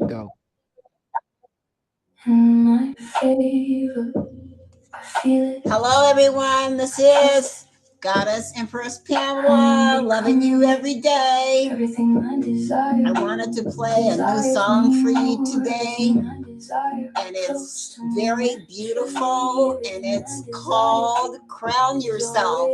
Go. In my favor, I feel it. Hello, everyone. This is Goddess Empress Pamela, loving you every day. Everything I desire. I wanted to play a new song for you today, and it's very beautiful, and it's called Crown Yourself.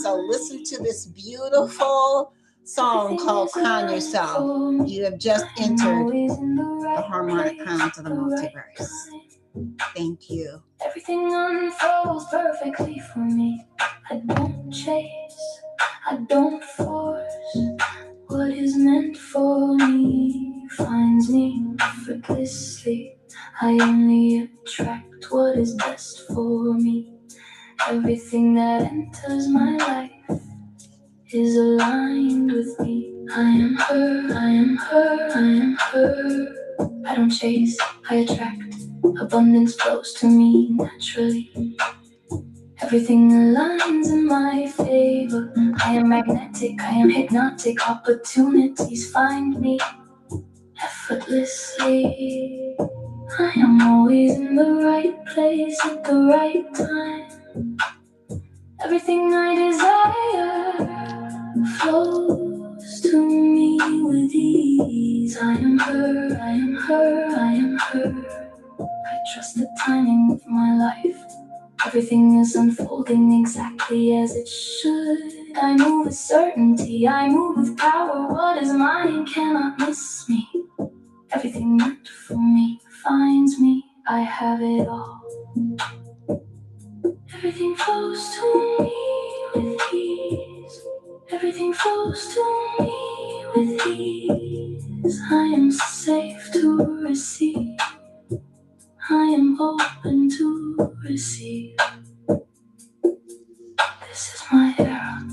So listen to this beautiful song called Crown Yourself. You have just entered the harmonic crown to the multiverse. Thank you. Everything unfolds perfectly for me. I don't chase, I don't force. What is meant for me finds me effortlessly. I only attract what is best for me. Everything that enters my life is aligned with me. I am her, I am her, I am her. I don't chase, I attract. Abundance flows to me naturally. Everything aligns in my favor. I am magnetic, I am hypnotic. Opportunities find me effortlessly. I am always in the right place at the right time. Everything I desire flows to me with ease. I am her, I am her, I am her. I trust the timing of my life. Everything is unfolding exactly as it should. I move with certainty, I move with power. What is mine cannot miss me. Everything meant for me finds me. I have it all. Everything flows to me with ease. Everything flows to me with ease. I am safe to receive. I am open to receive. This is my era.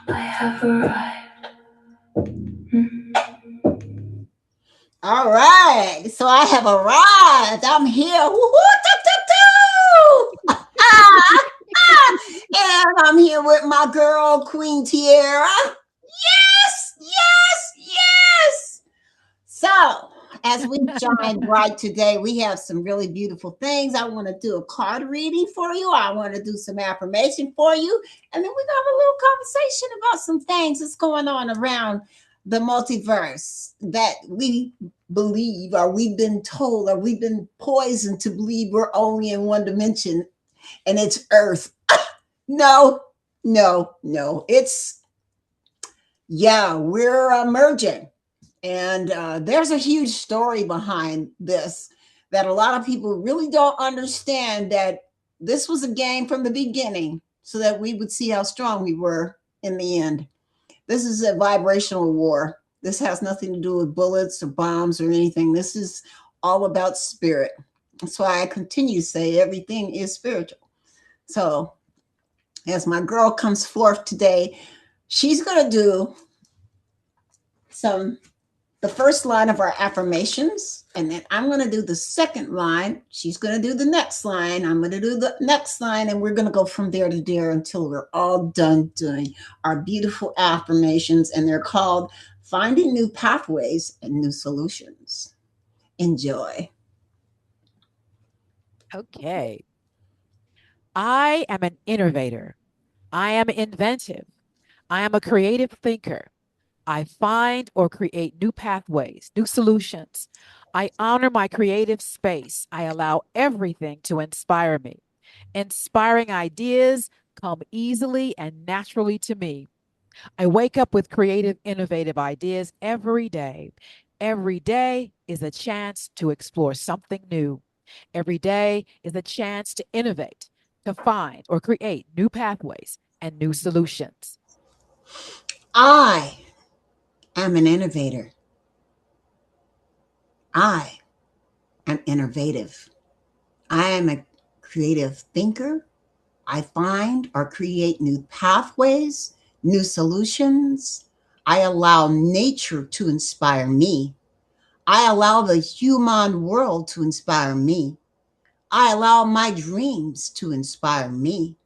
I have arrived. All right. So I have arrived. I'm here. And I'm here with my girl, Queen Tierra. Yes, yes, yes. So, as we shine bright today, we have some really beautiful things. I want to do a card reading for you. I want to do some affirmation for you. And then we're going to have a little conversation about some things that's going on around the multiverse that we believe, or we've been told, or we've been poisoned to believe we're only in one dimension, and it's Earth. No, no, no. We're emerging. And there's a huge story behind this that a lot of people really don't understand, that this was a game from the beginning so that we would see how strong we were in the end. This is a vibrational war. This has nothing to do with bullets or bombs or anything. This is all about spirit. That's why I continue to say everything is spiritual. So as my girl comes forth today, she's going to do the first line of our affirmations, and then I'm going to do the second line. She's going to do the next line. I'm going to do the next line, and we're going to go from there to there until we're all done doing our beautiful affirmations, and they're called Finding New Pathways and New Solutions. Enjoy. Okay. I am an innovator. I am inventive. I am a creative thinker. I find or create new pathways, new solutions. I honor my creative space. I allow everything to inspire me. Inspiring ideas come easily and naturally to me. I wake up with creative, innovative ideas every day. Every day is a chance to explore something new. Every day is a chance to innovate, to find or create new pathways and new solutions. I am an innovator. I am innovative. I am a creative thinker. I find or create new pathways, new solutions. I allow nature to inspire me. I allow the human world to inspire me. I allow my dreams to inspire me.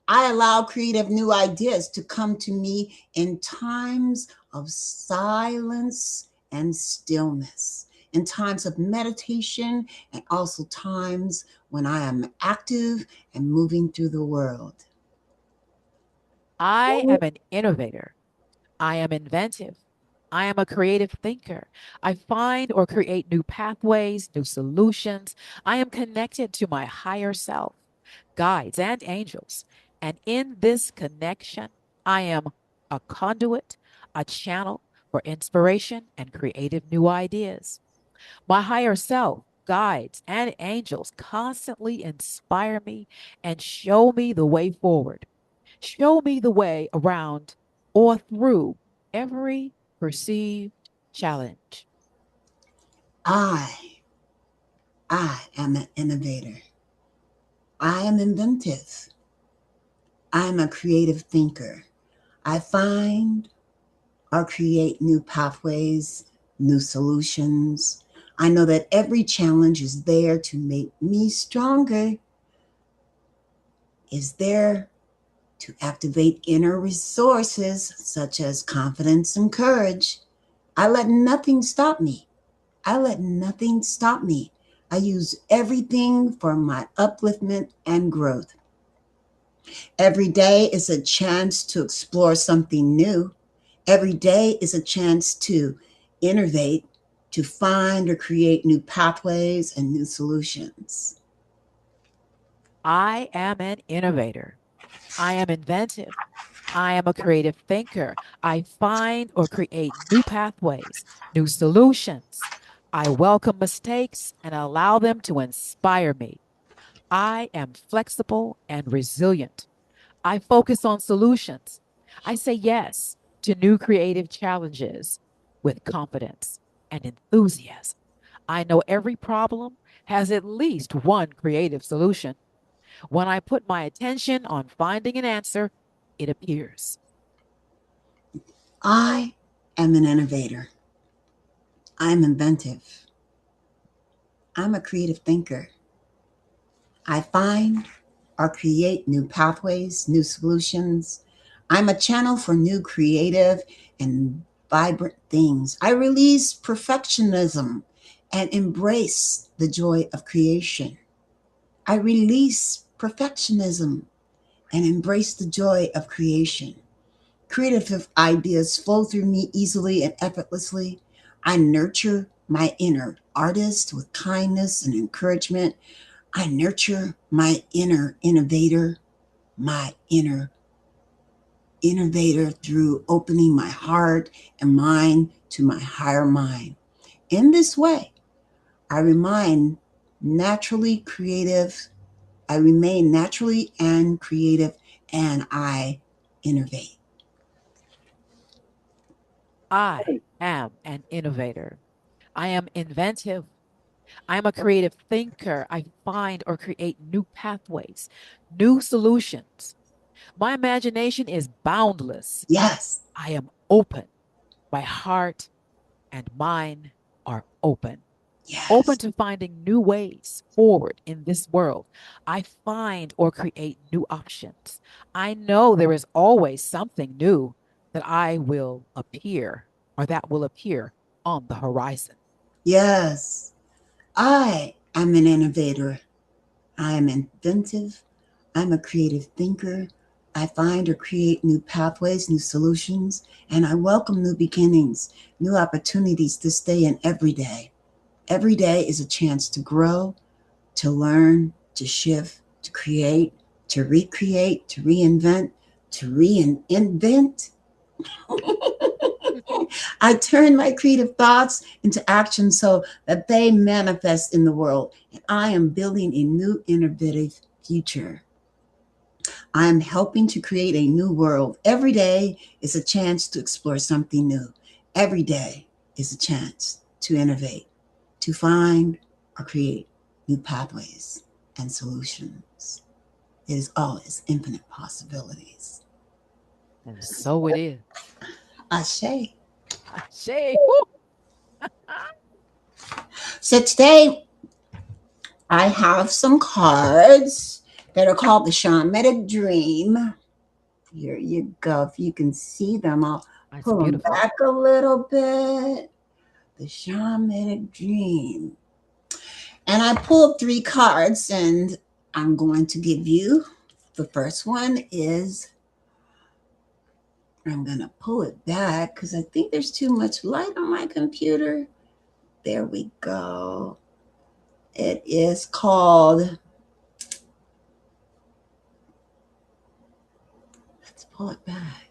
I allow creative new ideas to come to me in times of silence and stillness, in times of meditation, and also times when I am active and moving through the world. I am an innovator. I am inventive. I am a creative thinker. I find or create new pathways, new solutions. I am connected to my higher self, guides, and angels. And in this connection, I am a conduit, a channel for inspiration and creative new ideas. My higher self, guides, and angels constantly inspire me and show me the way forward. Show me the way around or through every perceived challenge. I, I am an innovator. I am inventive. I am a creative thinker. I find or create new pathways, new solutions. I know that every challenge is there to make me stronger, is there to activate inner resources such as confidence and courage. I let nothing stop me. I let nothing stop me. I use everything for my upliftment and growth. Every day is a chance to explore something new. Every day is a chance to innovate, to find or create new pathways and new solutions. I am an innovator. I am inventive. I am a creative thinker. I find or create new pathways, new solutions. I welcome mistakes and allow them to inspire me. I am flexible and resilient. I focus on solutions. I say yes to new creative challenges with confidence and enthusiasm. I know every problem has at least one creative solution. When I put my attention on finding an answer, it appears. I am an innovator. I'm inventive. I'm a creative thinker. I find or create new pathways, new solutions. I'm a channel for new creative and vibrant things. I release perfectionism and embrace the joy of creation. I release perfectionism and embrace the joy of creation. Creative ideas flow through me easily and effortlessly. I nurture my inner artist with kindness and encouragement. I nurture my inner innovator, my innovator through opening my heart and mind to my higher mind. In this way, I remain naturally creative. I remain naturally and creative, and I innovate. I am an innovator. I am inventive. I am a creative thinker. I find or create new pathways, new solutions. My imagination is boundless. Yes, I am open. My heart and mind are open yes, to finding new ways forward in this world. I find or create new options. I know there is always something new that I will appear or that will appear on the horizon. yes. I am an innovator. I am inventive. I'm a creative thinker. I find or create new pathways, new solutions, and I welcome new beginnings, new opportunities this day and every day. Every day is a chance to grow, to learn, to shift, to create, to recreate, to reinvent, to reinvent. I turn my creative thoughts into action so that they manifest in the world. And I am building a new innovative future. I am helping to create a new world. Every day is a chance to explore something new. Every day is a chance to innovate, to find or create new pathways and solutions. It is always infinite possibilities. And so it is. Ashe. Ashe. Woo. So today I have some cards that are called the Shamanic Dream. Here you go. If you can see them, I'll That's pull them beautiful. back a little bit. The shamanic dream. And I pulled 3 cards, and I'm going to give you the first one is, I'm going to pull it back because I think there's too much light on my computer. There we go. It is called, let's pull it back.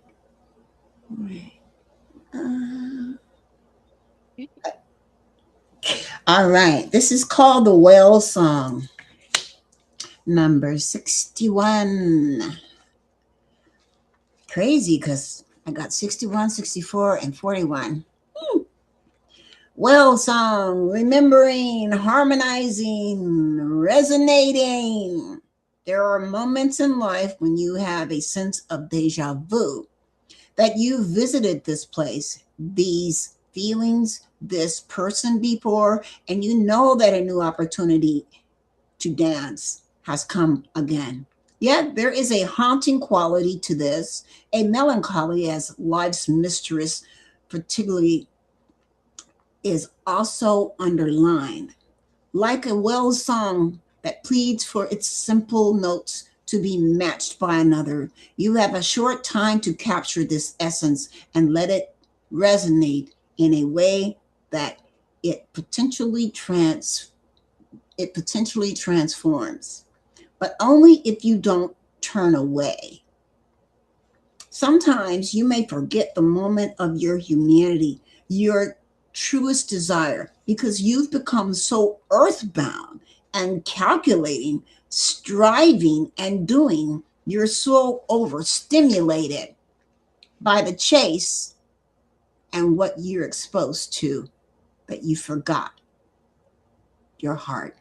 All right. This is called the Whale Song, number 61. Crazy because I got 61, 64, and 41. Whale song, remembering, harmonizing, resonating. There are moments in life when you have a sense of deja vu, that you visited this place, these feelings, this person before, and you know that a new opportunity to dance has come again. Yet there is a haunting quality to this, a melancholy as life's mistress, particularly, is also underlined. Like a well song that pleads for its simple notes to be matched by another, you have a short time to capture this essence and let it resonate in a way that it potentially transforms, but only if you don't turn away. Sometimes you may forget the moment of your humanity, your truest desire, because you've become so earthbound and calculating, striving, and doing. You're so overstimulated by the chase and what you're exposed to that you forgot your heart.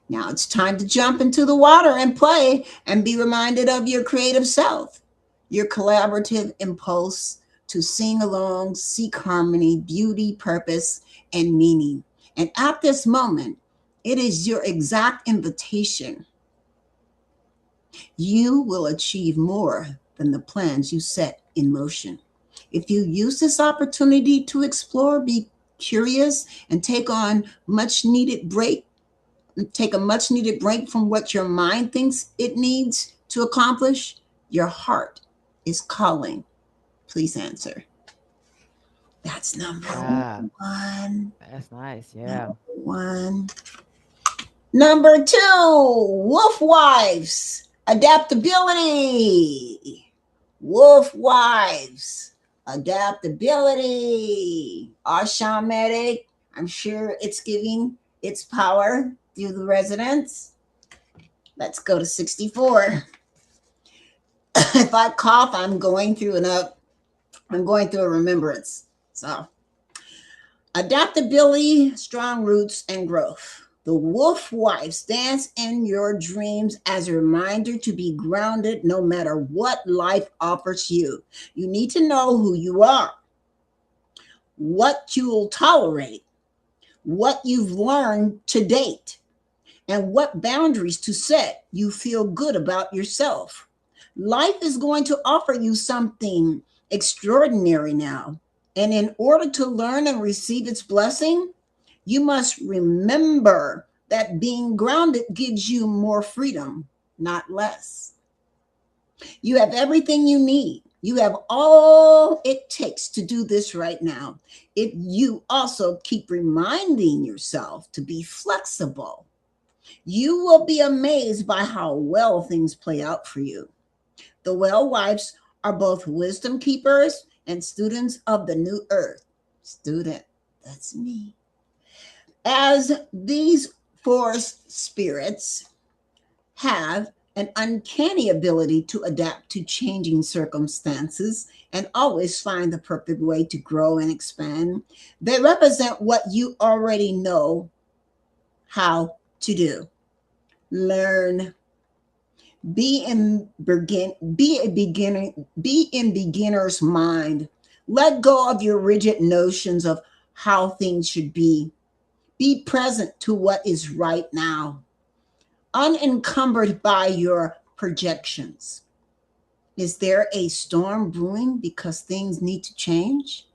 Now it's time to jump into the water and play and be reminded of your creative self, your collaborative impulse to sing along, seek harmony, beauty, purpose, and meaning. And at this moment, it is your exact invitation. You will achieve more than the plans you set in motion. If you use this opportunity to explore, be curious, and take a much needed break from what your mind thinks it needs to accomplish, your heart is calling. Please answer. That's number one. That's nice. Yeah. Number one. Number two, wolf wives, adaptability. Wolf wives, adaptability. Our shamanic, I'm sure it's giving its power through the resonance. Let's go to 64. If I cough, I'm going through a remembrance. So, adaptability, strong roots, and growth. The wolf wife stands in your dreams as a reminder to be grounded no matter what life offers you. You need to know who you are, what you'll tolerate, what you've learned to date, and what boundaries to set. You feel good about yourself. Life is going to offer you something extraordinary now. And in order to learn and receive its blessing, you must remember that being grounded gives you more freedom, not less. You have everything you need. You have all it takes to do this right now. If you also keep reminding yourself to be flexible, you will be amazed by how well things play out for you. The well wives are both wisdom keepers and students of the new earth. Student, that's me. As these forest spirits have an uncanny ability to adapt to changing circumstances and always find the perfect way to grow and expand, they represent what you already know how to do. Learn, be in beginner's mind. Let go of your rigid notions of how things should be. Be present to what is right now, unencumbered by your projections. Is there a storm brewing because things need to change?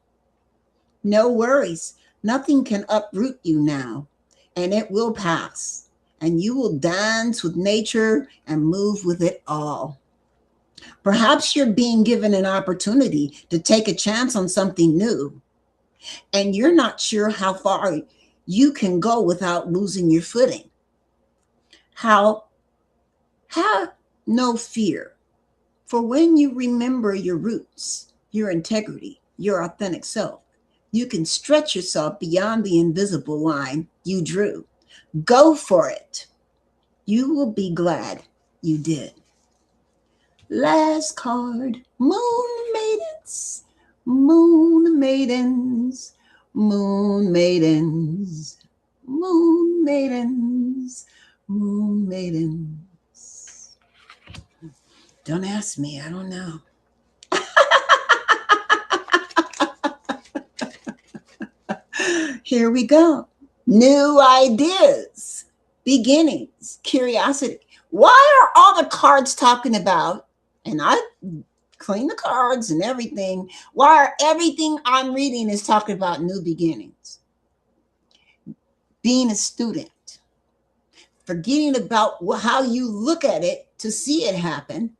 No worries. Nothing can uproot you now, and it will pass, and you will dance with nature and move with it all. Perhaps you're being given an opportunity to take a chance on something new, and you're not sure how far you can go without losing your footing. How have no fear, for when you remember your roots, your integrity, your authentic self, you can stretch yourself beyond the invisible line you drew. Go for it. You will be glad you did. Last card. Moon maidens, moon maidens, moon maidens, moon maidens, moon maidens. Don't ask me, I don't know. Here we go. New ideas, beginnings, curiosity. Why are all the cards talking about, and I clean the cards and everything, why are everything I'm reading is talking about new beginnings? Being a student, forgetting about how you look at it to see it happen,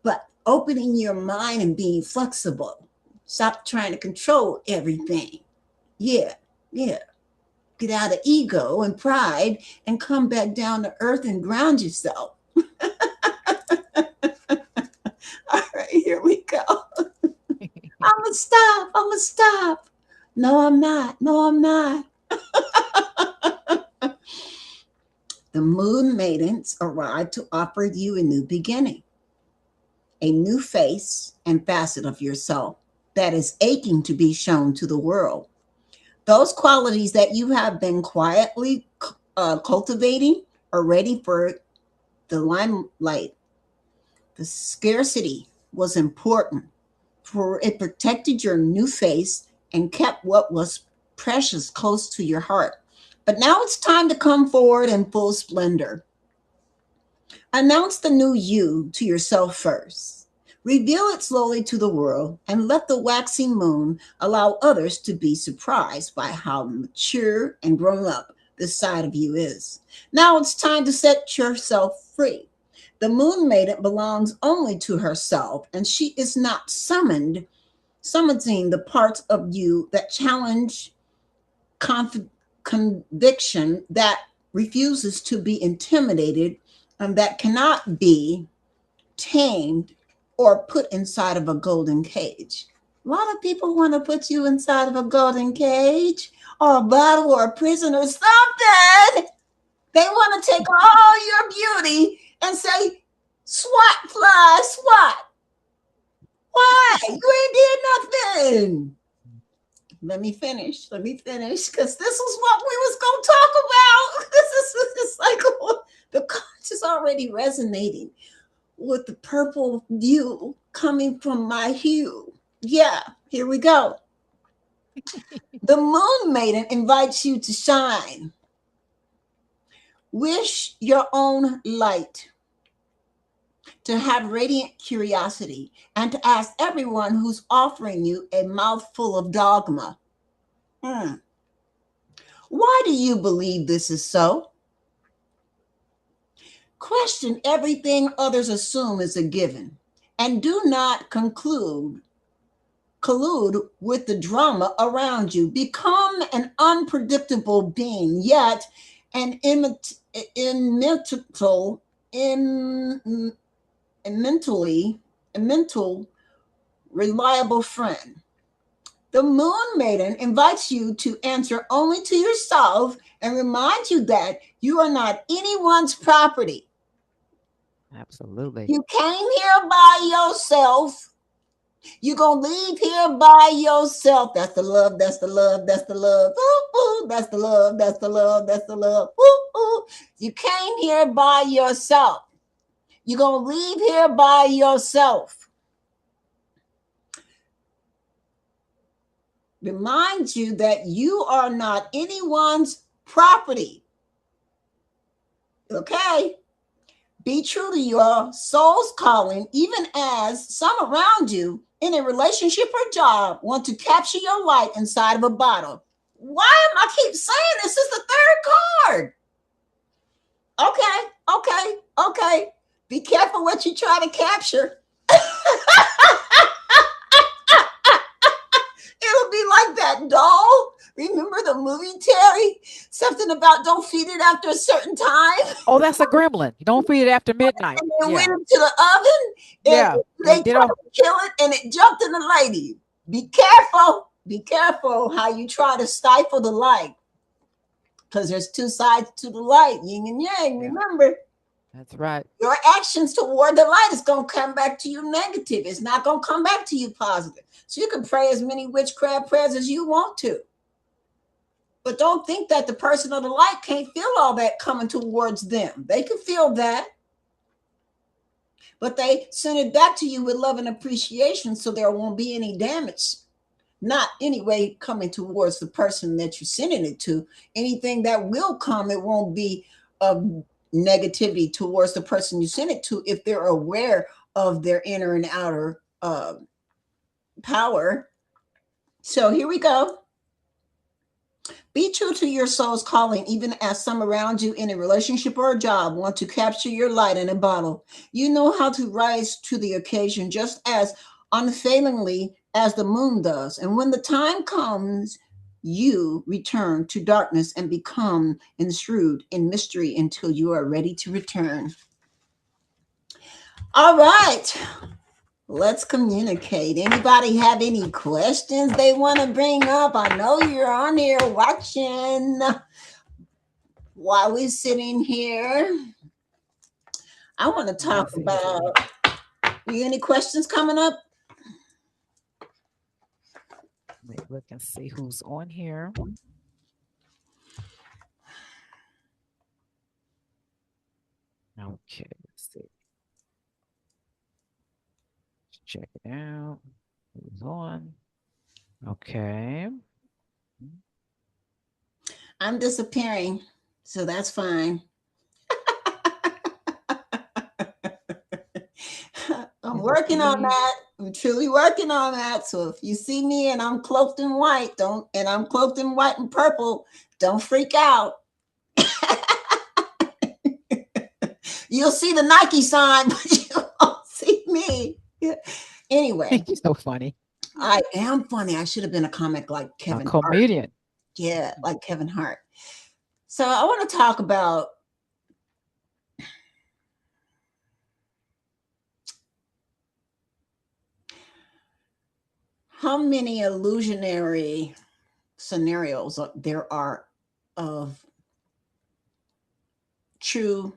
but opening your mind and being flexible. Stop trying to control everything. Yeah, yeah. Get out of ego and pride and come back down to earth and ground yourself. All right, here we go. I'm gonna stop. I'm gonna stop. No, I'm not. No, I'm not. The moon maidens arrive to offer you a new beginning, a new face and facet of yourself that is aching to be shown to the world. Those qualities that you have been quietly cultivating are ready for the limelight. The scarcity was important, for it protected your new face and kept what was precious close to your heart. But now it's time to come forward in full splendor. Announce the new you to yourself first. Reveal it slowly to the world and let the waxing moon allow others to be surprised by how mature and grown up this side of you is. Now it's time to set yourself free. The moon maiden belongs only to herself, and she is not summoning the parts of you that challenge conviction, that refuses to be intimidated, and that cannot be tamed or put inside of a golden cage. A lot of people want to put you inside of a golden cage or a bottle or a prison or something. They want to take all your beauty and say, swat, fly, swat. Why? You ain't did nothing. Let me finish, because this is what we was going to talk about. This is like, the cards is already resonating with the purple hue coming from my hue. Yeah, here we go. The moon maiden invites you to shine. Wish your own light, to have radiant curiosity, and to ask everyone who's offering you a mouthful of dogma. Why do you believe this is so? Question everything others assume is a given, and do not collude with the drama around you. Become an unpredictable being, yet an mental reliable friend. The moon maiden invites you to answer only to yourself and reminds you that you are not anyone's property. Absolutely. You came here by yourself. You're going to leave here by yourself. That's the love. That's the love. That's the love. Ooh, ooh, that's the love. That's the love. That's the love. Ooh, ooh. You came here by yourself. You're going to leave here by yourself. Reminds you that you are not anyone's property. Okay? Be true to your soul's calling, even as some around you in a relationship or job want to capture your light inside of a bottle. Why am I keep saying this is the third card? Okay. Be careful what you try to capture. It'll be like that doll. Remember the movie, Terry? Something about don't feed it after a certain time. Oh, that's a gremlin. You don't feed it after midnight. And they went Yeah. into the oven Yeah. and And they it did tried all. to kill it and it jumped in the lady. Be careful. Be careful how you try to stifle the light. Because there's two sides to the light, yin and yang. Yeah. Remember, That's right. your actions toward the light is going to come back to you negative. It's not going to come back to you positive. So you can pray as many witchcraft prayers as you want to. But don't think that the person of the light can't feel all that coming towards them. They can feel that. But they send it back to you with love and appreciation so there won't be any damage. Not anyway coming towards the person that you're sending it to. Anything that will come, it won't be of negativity towards the person you send it to if they're aware of their inner and outer power. So here we go. Be true to your soul's calling, even as some around you in a relationship or a job want to capture your light in a bottle. You know how to rise to the occasion just as unfailingly as the moon does. And when the time comes, you return to darkness and become enshrouded in mystery until you are ready to return. All right. Let's communicate. Anybody have any questions they want to bring up? I know you're on here watching while we're sitting here. I want to talk about, any questions coming up? Let me look and see who's on here. Okay, let's see. Check it out. Who's on? Okay. I'm disappearing, so that's fine. I'm working on that. I'm truly working on that. So if you see me and I'm cloaked in white, I'm cloaked in white and purple, don't freak out. You'll see the Nike sign, but you won't see me. Anyway. You're so funny. I am funny. I should have been a comic like Kevin Hart. Comedian. Yeah, like Kevin Hart. So I want to talk about how many illusionary scenarios there are of true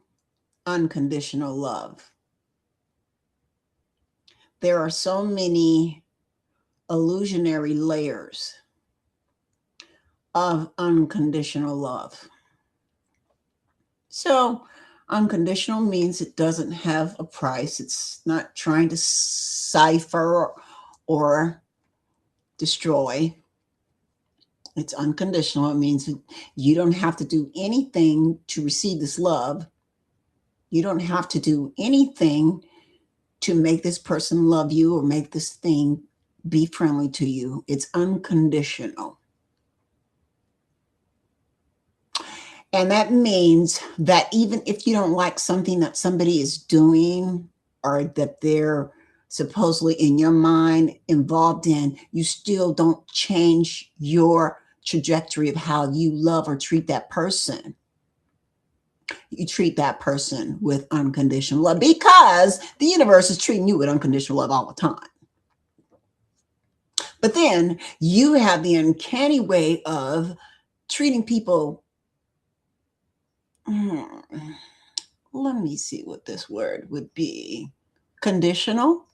unconditional love. There are so many illusionary layers of unconditional love. So unconditional means it doesn't have a price. It's not trying to cipher or destroy. It's unconditional. It means you don't have to do anything to receive this love. You don't have to do anything to make this person love you or make this thing be friendly to you. It's unconditional. And that means that even if you don't like something that somebody is doing or that they're supposedly in your mind involved in, you still don't change your trajectory of how you love or treat that person. You treat that person with unconditional love because the universe is treating you with unconditional love all the time. But then you have the uncanny way of treating people. Let me see what this word would be. Conditional.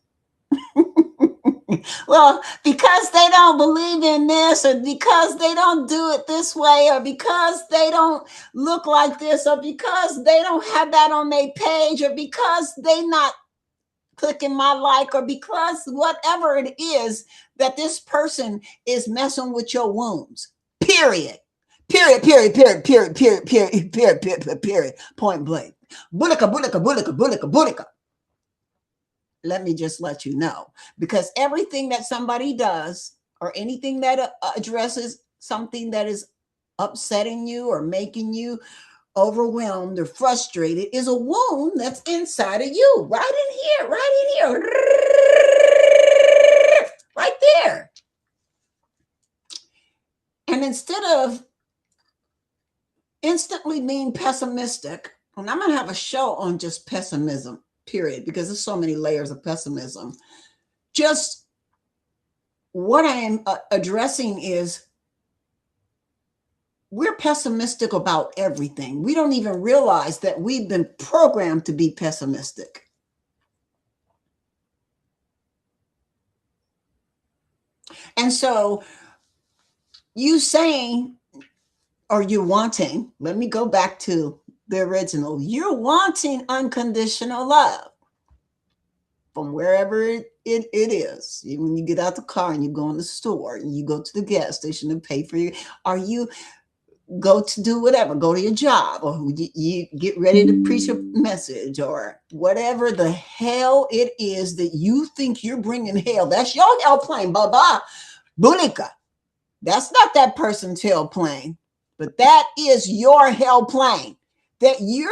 Well, because they don't believe in this, or because they don't do it this way, or because they don't look like this, or because they don't have that on their page, or because they not clicking my like, or because whatever it is that this person is messing with your wounds. Period. Period. Point blank. Bulika. Let me just let you know, because everything that somebody does or anything that addresses something that is upsetting you or making you overwhelmed or frustrated is a wound that's inside of you, right in here, right there. And instead of instantly being pessimistic, and I'm going to have a show on just pessimism, period, because there's so many layers of pessimism. Just what I am addressing is we're pessimistic about everything. We don't even realize that we've been programmed to be pessimistic. And so you saying, or you wanting, let me go back to the original, you're wanting unconditional love from wherever it is. When you get out the car and you go in the store and you go to the gas station and pay for your, or you go to do whatever, go to your job, or you get ready to preach a message, or whatever the hell it is that you think you're bringing hell. That's your hell plane, baba, bulika. That's not that person's hell plane, but that is your hell plane that you're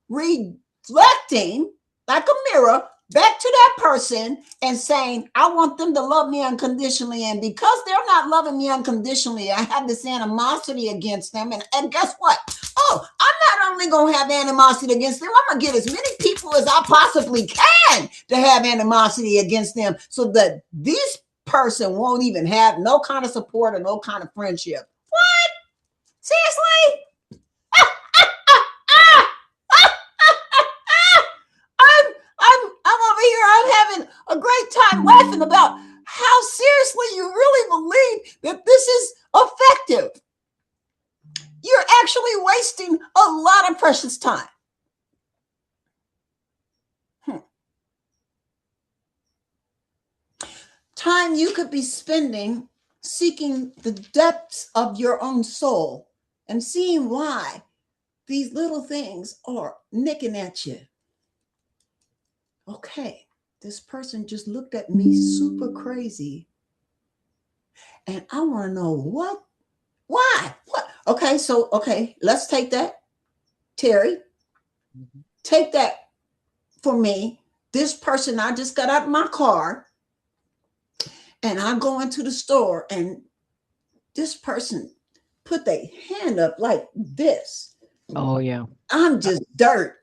reflecting like a mirror back to that person and saying, I want them to love me unconditionally. And because they're not loving me unconditionally, I have this animosity against them. And guess what? Oh, I'm not only going to have animosity against them, I'm going to get as many people as I possibly can to have animosity against them so that these person won't even have no kind of support or no kind of friendship. What? Seriously? I'm over here. I'm having a great time laughing about how seriously you really believe that this is effective. You're actually wasting a lot of precious time. Time you could be spending seeking the depths of your own soul and seeing why these little things are nicking at you. Okay, this person just looked at me super crazy. And I want to know what? Why? What? Okay, let's take that. Terri, take that for me. This person, I just got out of my car and I go into the store and this person put their hand up like this. Oh, yeah. I'm just dirt.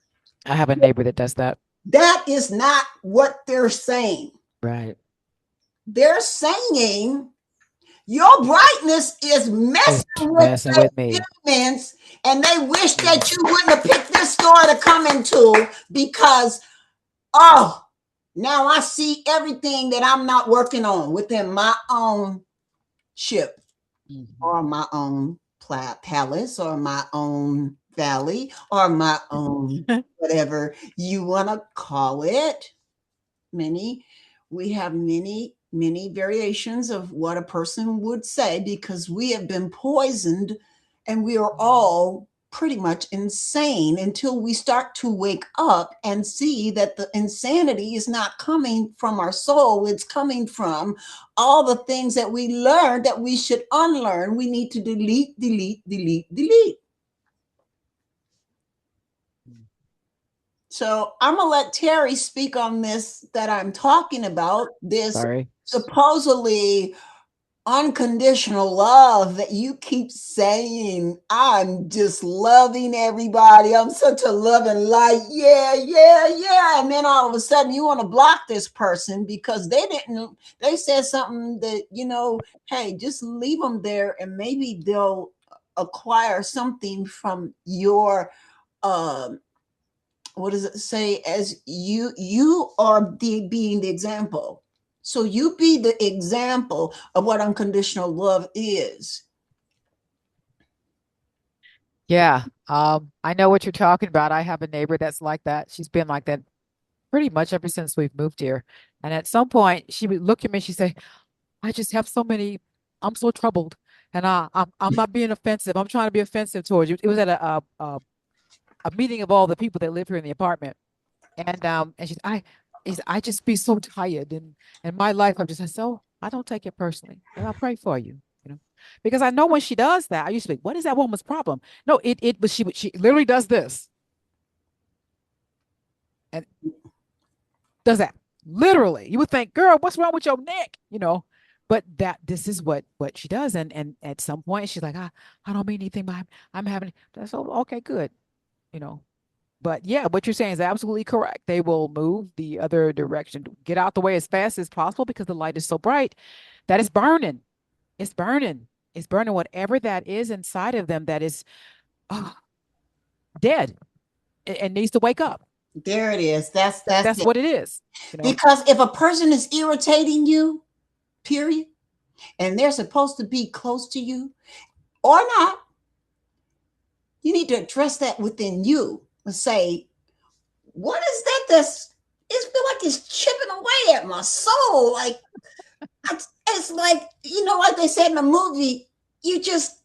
I have a neighbor that does that. That is not what they're saying. Right. They're saying your brightness is messing with me. humans, and they wish that you wouldn't have picked this store to come into because, oh, now I see everything that I'm not working on within my own ship or my own palace or my own valley or my own whatever you want to call it. We have many variations of what a person would say because we have been poisoned and we are all pretty much insane until we start to wake up and see that the insanity is not coming from our soul. It's coming from all the things that we learned that we should unlearn. We need to delete. So I'm going to let Terri speak on this that I'm talking about, this supposedly unconditional love that you keep saying. I'm just loving everybody. I'm such a loving light. Yeah. And then all of a sudden you want to block this person because they said something that, hey, just leave them there and maybe they'll acquire something from your, what does it say? As you are being the example. So you be the example of what unconditional love is. Yeah. I know what you're talking about. I have a neighbor that's like that. She's been like that pretty much ever since we've moved here. And at some point she would look at me and she'd say, I just have so many, I'm so troubled. And I'm not being offensive. I'm trying to be offensive towards you. It was at a meeting of all the people that live here in the apartment. And I just be so tired and my life, I'm just, so I don't take it personally. And I'll pray for you, you know. because I know when she does that, I used to be, what is that woman's problem? No, but she literally does this and does that literally. You would think, girl, what's wrong with your neck? But this is what she does, and at some point she's like, I don't mean anything, but I'm having that's okay, good, you know. But yeah, what you're saying is absolutely correct. They will move the other direction, get out the way as fast as possible because the light is so bright that it's burning. It's burning. It's burning whatever that is inside of them that is oh, dead and needs to wake up. There it is. That's That's it. what it is. Because if a person is irritating you, period, and they're supposed to be close to you or not, you need to address that within you and say, what is that? It feel like it's chipping away at my soul. Like it's like, like they said in the movie, you just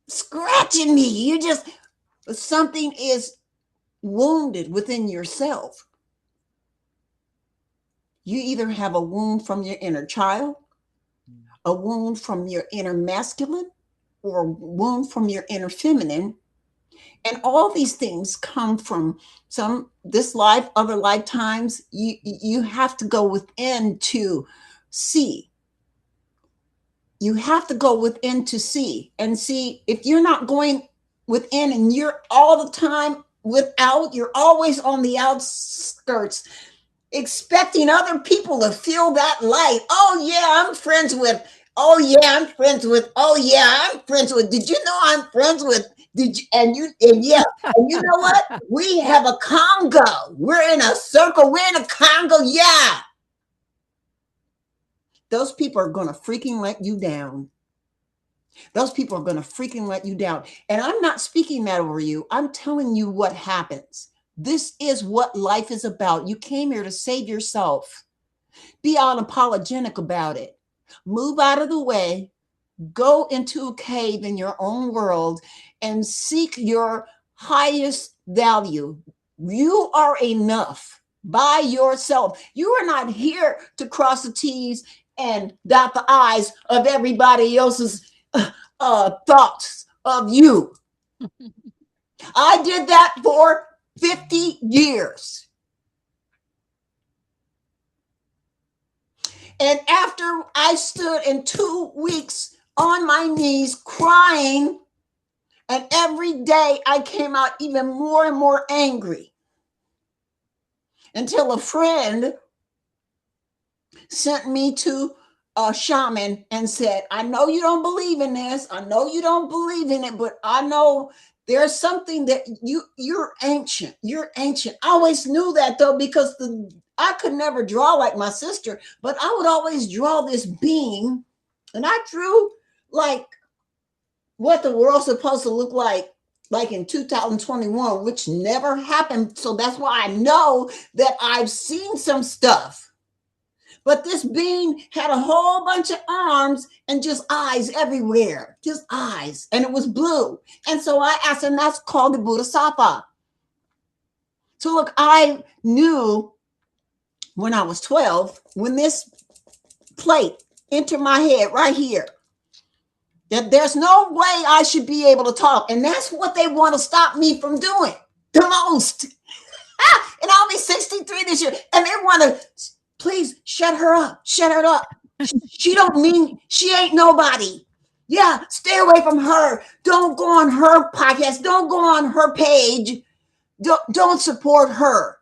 scratching me. Something is wounded within yourself. You either have a wound from your inner child, a wound from your inner masculine, or a wound from your inner feminine. And all these things come from this life, other lifetimes. You have to go within to see. You have to go within to see. And see, if you're not going within and you're all the time you're always on the outskirts, expecting other people to feel that light. Oh yeah, I'm friends with. Oh yeah, I'm friends with. Oh yeah, I'm friends with. Did you know I'm friends with? Did you? And yeah, and you know what? We have a Congo. We're in a circle. We're in a Congo. Yeah. Those people are gonna freaking let you down. Those people are gonna freaking let you down. And I'm not speaking that over you. I'm telling you what happens. This is what life is about. You came here to save yourself. Be unapologetic about it. Move out of the way. Go into a cave in your own world and seek your highest value. You are enough by yourself. You are not here to cross the T's and dot the I's of everybody else's thoughts of you. I did that for 50 years. And after I stood in 2 weeks on my knees crying, and every day I came out even more and more angry until a friend sent me to a shaman and said, I know you don't believe in this. I know you don't believe in it, but I know there's something that you're ancient. You're ancient. I always knew that though, because I could never draw like my sister, but I would always draw this being, and I drew like what the world's supposed to look like in 2021, which never happened. So that's why I know that I've seen some stuff. But this being had a whole bunch of arms and just eyes everywhere, just eyes, and it was blue. And so I asked, and that's called the Bodhisattva. So look, I knew when I was 12, when this plate entered my head right here, that there's no way I should be able to talk. And that's what they want to stop me from doing the most. And I'll be 63 this year. And they want to, please shut her up. Shut her up. She don't mean, she ain't nobody. Yeah, stay away from her. Don't go on her podcast. Don't go on her page. Don't support her.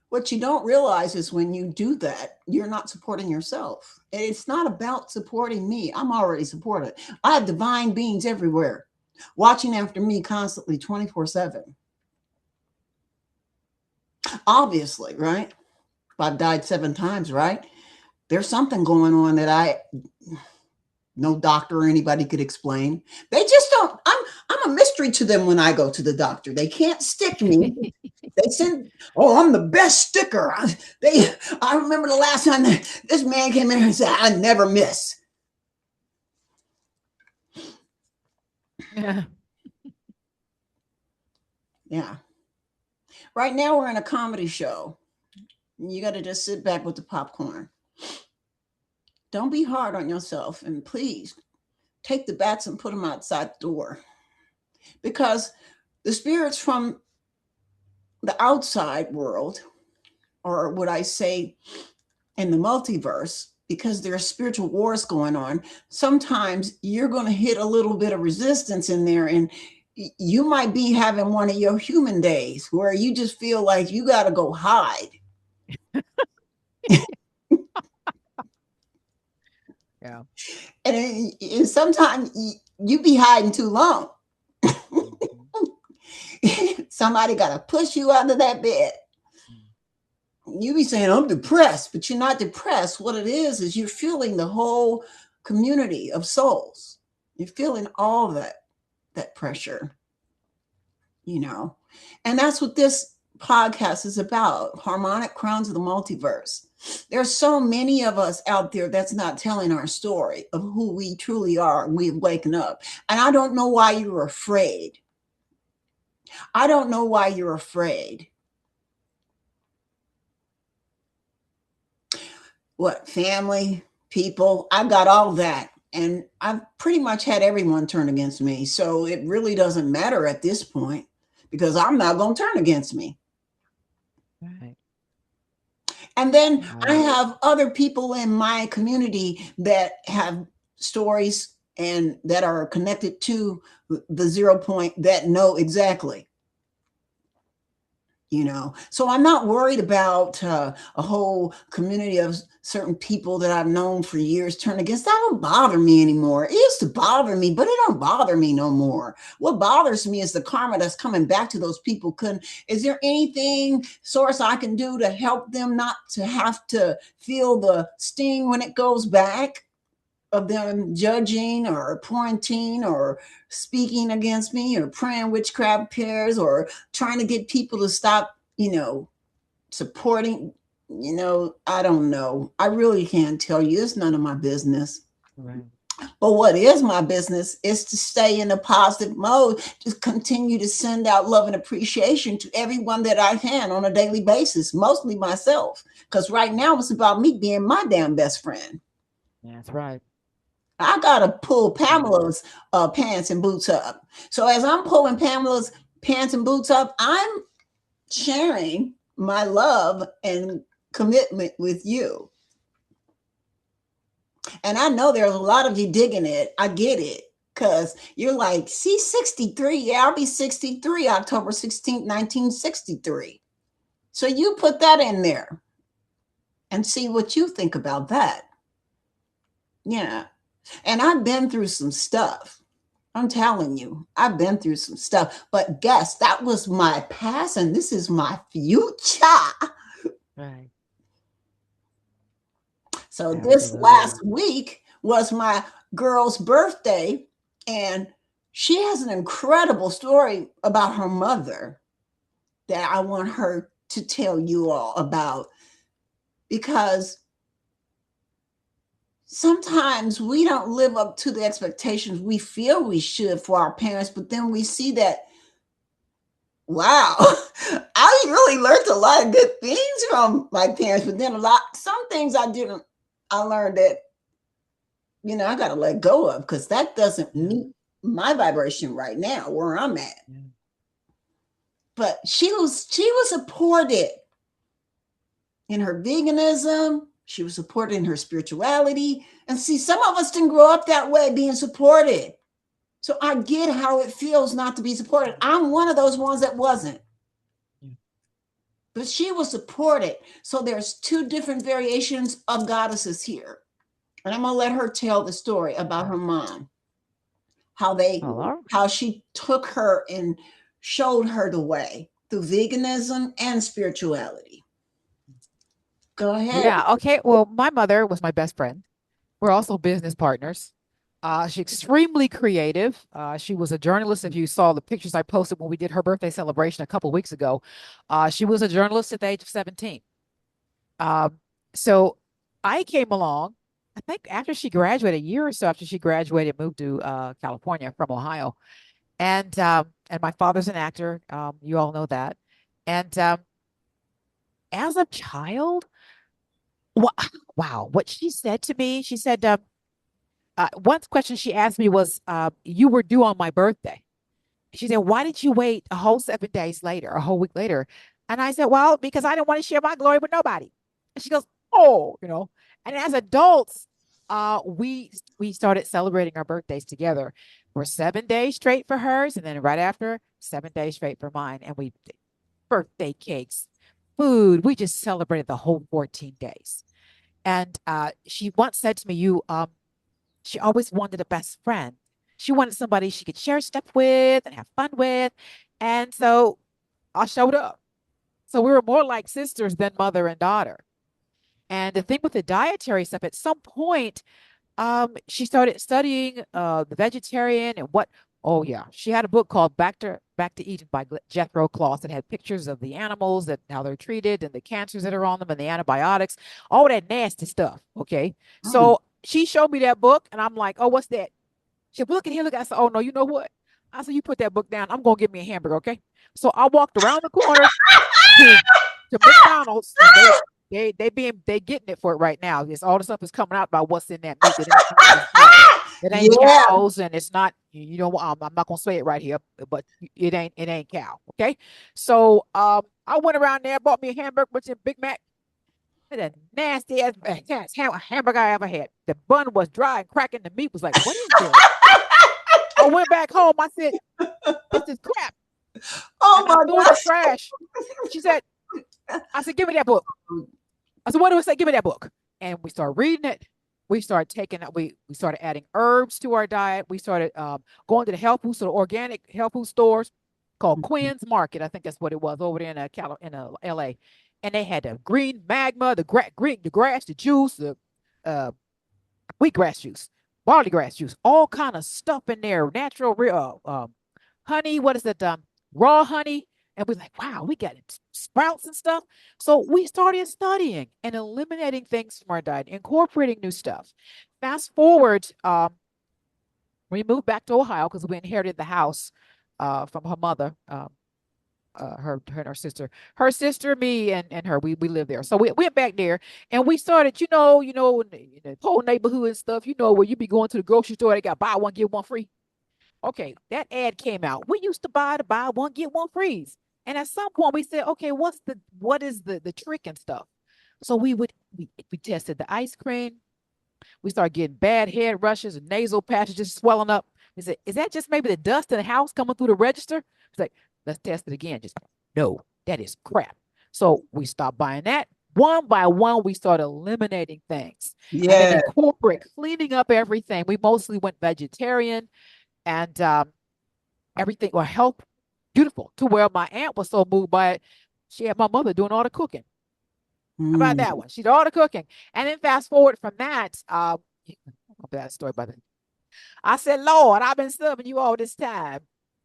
What you don't realize is when you do that, you're not supporting yourself. And it's not about supporting me. I'm already supported. I have divine beings everywhere watching after me constantly 24/7. Obviously, right? I've died 7 times, right? There's something going on that no doctor or anybody could explain. They just don't. I'm a mystery to them when I go to the doctor. They can't stick me. They send, oh, I'm the best sticker. I remember the last time this man came in and said, I never miss. Yeah. Yeah. Right now we're in a comedy show. You got to just sit back with the popcorn. Don't be hard on yourself. And please take the bats and put them outside the door. Because the spirits from the outside world, or would I say in the multiverse, because there are spiritual wars going on, sometimes you're going to hit a little bit of resistance in there, and you might be having one of your human days where you just feel like you got to go hide. Yeah. And sometimes you be hiding too long. Somebody got to push you out of that bed. You be saying, I'm depressed, but you're not depressed. What it is you're feeling the whole community of souls. You're feeling all that pressure, you know. And that's what this podcast is about, Harmonic Crowns of the Multiverse. There's so many of us out there that's not telling our story of who we truly are. We've waken up. And I don't know why you're afraid. I don't know why you're afraid. What, family, people? I've got all that. And I've pretty much had everyone turn against me. So it really doesn't matter at this point because I'm not going to turn against me. Right. And then I have other people in my community that have stories and that are connected to the 0 point that know exactly. You know, so I'm not worried about a whole community of certain people that I've known for years turn against. That don't bother me anymore. It used to bother me, but it don't bother me no more. What bothers me is the karma that's coming back to those people. Is there anything, source, I can do to help them not to have to feel the sting when it goes back? Of them judging or pointing or speaking against me or praying witchcraft prayers or trying to get people to stop, supporting, I don't know. I really can't tell you. It's none of my business. Right. But what is my business is to stay in a positive mode, to continue to send out love and appreciation to everyone that I can on a daily basis, mostly myself. Because right now it's about me being my damn best friend. That's right. I gotta pull Pamela's pants and boots up. So as I'm pulling Pamela's pants and boots up, I'm sharing my love and commitment with you. And I know there's a lot of you digging it. I get it. Because you're like, see, 63. Yeah, I'll be 63 October 16th, 1963. So you put that in there and see what you think about that. Yeah. And I've been through some stuff. I'm telling you, I've been through some stuff. But guess that was my past and this is my future. Right. So Absolutely. this last week was my girl's birthday, and she has an incredible story about her mother that I want her to tell you all about, because sometimes we don't live up to the expectations we feel we should for our parents, but then we see that, wow, I really learned a lot of good things from my parents, but then some things I learned that, I got to let go of because that doesn't meet my vibration right now where I'm at. Yeah. But she was supported in her veganism. She was supported in her spirituality. And see, some of us didn't grow up that way, being supported. So I get how it feels not to be supported. I'm one of those ones that wasn't. But she was supported. So there's two different variations of goddesses here. And I'm going to let her tell the story about her mom. How she took her and showed her the way through veganism and spirituality. Go ahead. Yeah. Okay. Well, my mother was my best friend. We're also business partners. She's extremely creative. She was a journalist. If you saw the pictures I posted when we did her birthday celebration a couple of weeks ago, she was a journalist at the age of 17. So I came along, I think after she graduated, a year or so after she graduated, moved to California from Ohio. And my father's an actor. You all know that. And as a child, Wow. What she said to me, she said, one question she asked me was, you were due on my birthday. She said, why did you wait a whole 7 days later, a whole week later? And I said, well, because I didn't want to share my glory with nobody. And she goes, oh, And as adults, we started celebrating our birthdays together for 7 days straight for hers, and then right after 7 days straight for mine. And we did birthday cakes, food. We just celebrated the whole 14 days. And she once said to me, she always wanted a best friend. She wanted somebody she could share stuff with and have fun with. And so I showed up. So we were more like sisters than mother and daughter. And the thing with the dietary stuff, at some point, she started studying the vegetarian and what. Oh yeah, she had a book called Back to Eden by Jethro Kloss that had pictures of the animals that how they're treated and the cancers that are on them and the antibiotics, all that nasty stuff. Okay, so she showed me that book, and I'm like, oh, what's that? She said, look at here, look. I said, oh no, you know what? I said, you put that book down. I'm gonna get me a hamburger, okay? So I walked around the corner to McDonald's, and they getting it for it right now. It's all the stuff is coming out about what's in that meat. It ain't Yeah. cows, and it's not. I'm not gonna say it right here, but it ain't cow. Okay, so I went around there, bought me a hamburger, which is a Big Mac. The nasty ass hamburger I ever had. The bun was dry and cracking. The meat was like, what is this? I went back home. I said, this is crap. Oh and I my threw it in the gosh. trash. She said, I said, give me that book. I said, what do I say? Give me that book. And we started reading it. We started taking we started adding herbs to our diet. We started going to the health food, so the organic health food stores called Quinn's Market. I think that's what it was over there in LA. And they had the green magma, the grass, the juice, the uh, wheatgrass juice, barley grass juice, all kind of stuff in there, natural real honey. What is it? Raw honey. And we're like, wow, we got sprouts and stuff. So we started studying and eliminating things from our diet, incorporating new stuff. Fast forward, we moved back to Ohio because we inherited the house from her mother. Her and her sister, me and her, we lived there. So we went back there and we started, in the whole neighborhood and stuff, where you be going to the grocery store, they got buy one, get one free. Okay, that ad came out. We used to buy one, get one free. And at some point we said, okay, what is the trick and stuff? So we tested the ice cream. We started getting bad head rushes and nasal passages swelling up. We said, is that just maybe the dust in the house coming through the register? It's like, let's test it again. Just no, that is crap. So we stopped buying that. One by one, we started eliminating things. Yeah. And then in corporate, cleaning up everything. We mostly went vegetarian and everything, or health, beautiful, to where my aunt was so moved by it. She had my mother doing all the cooking. How about that one? She did all the cooking. And then fast forward from that, that story by the I said, Lord, I've been serving you all this time.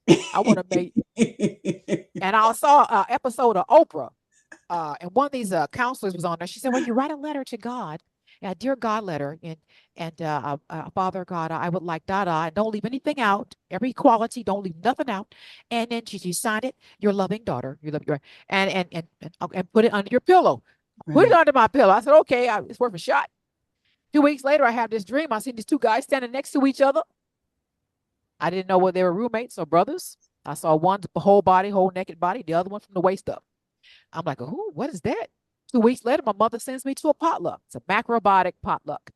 I want to make and I saw an episode of Oprah. And one of these counselors was on there. She said, well, you write a letter to God, a dear God letter, and Father God, I would like and don't leave anything out. Every quality, don't leave nothing out. And then she signed it, your loving daughter, and put it under your pillow. Right. Put it under my pillow. I said, okay, it's worth a shot. 2 weeks later, I have this dream. I see these two guys standing next to each other. I didn't know whether they were roommates or brothers. I saw one's whole naked body, the other one from the waist up. I'm like, oh, what is that? 2 weeks later, my mother sends me to a potluck. It's a macrobiotic potluck.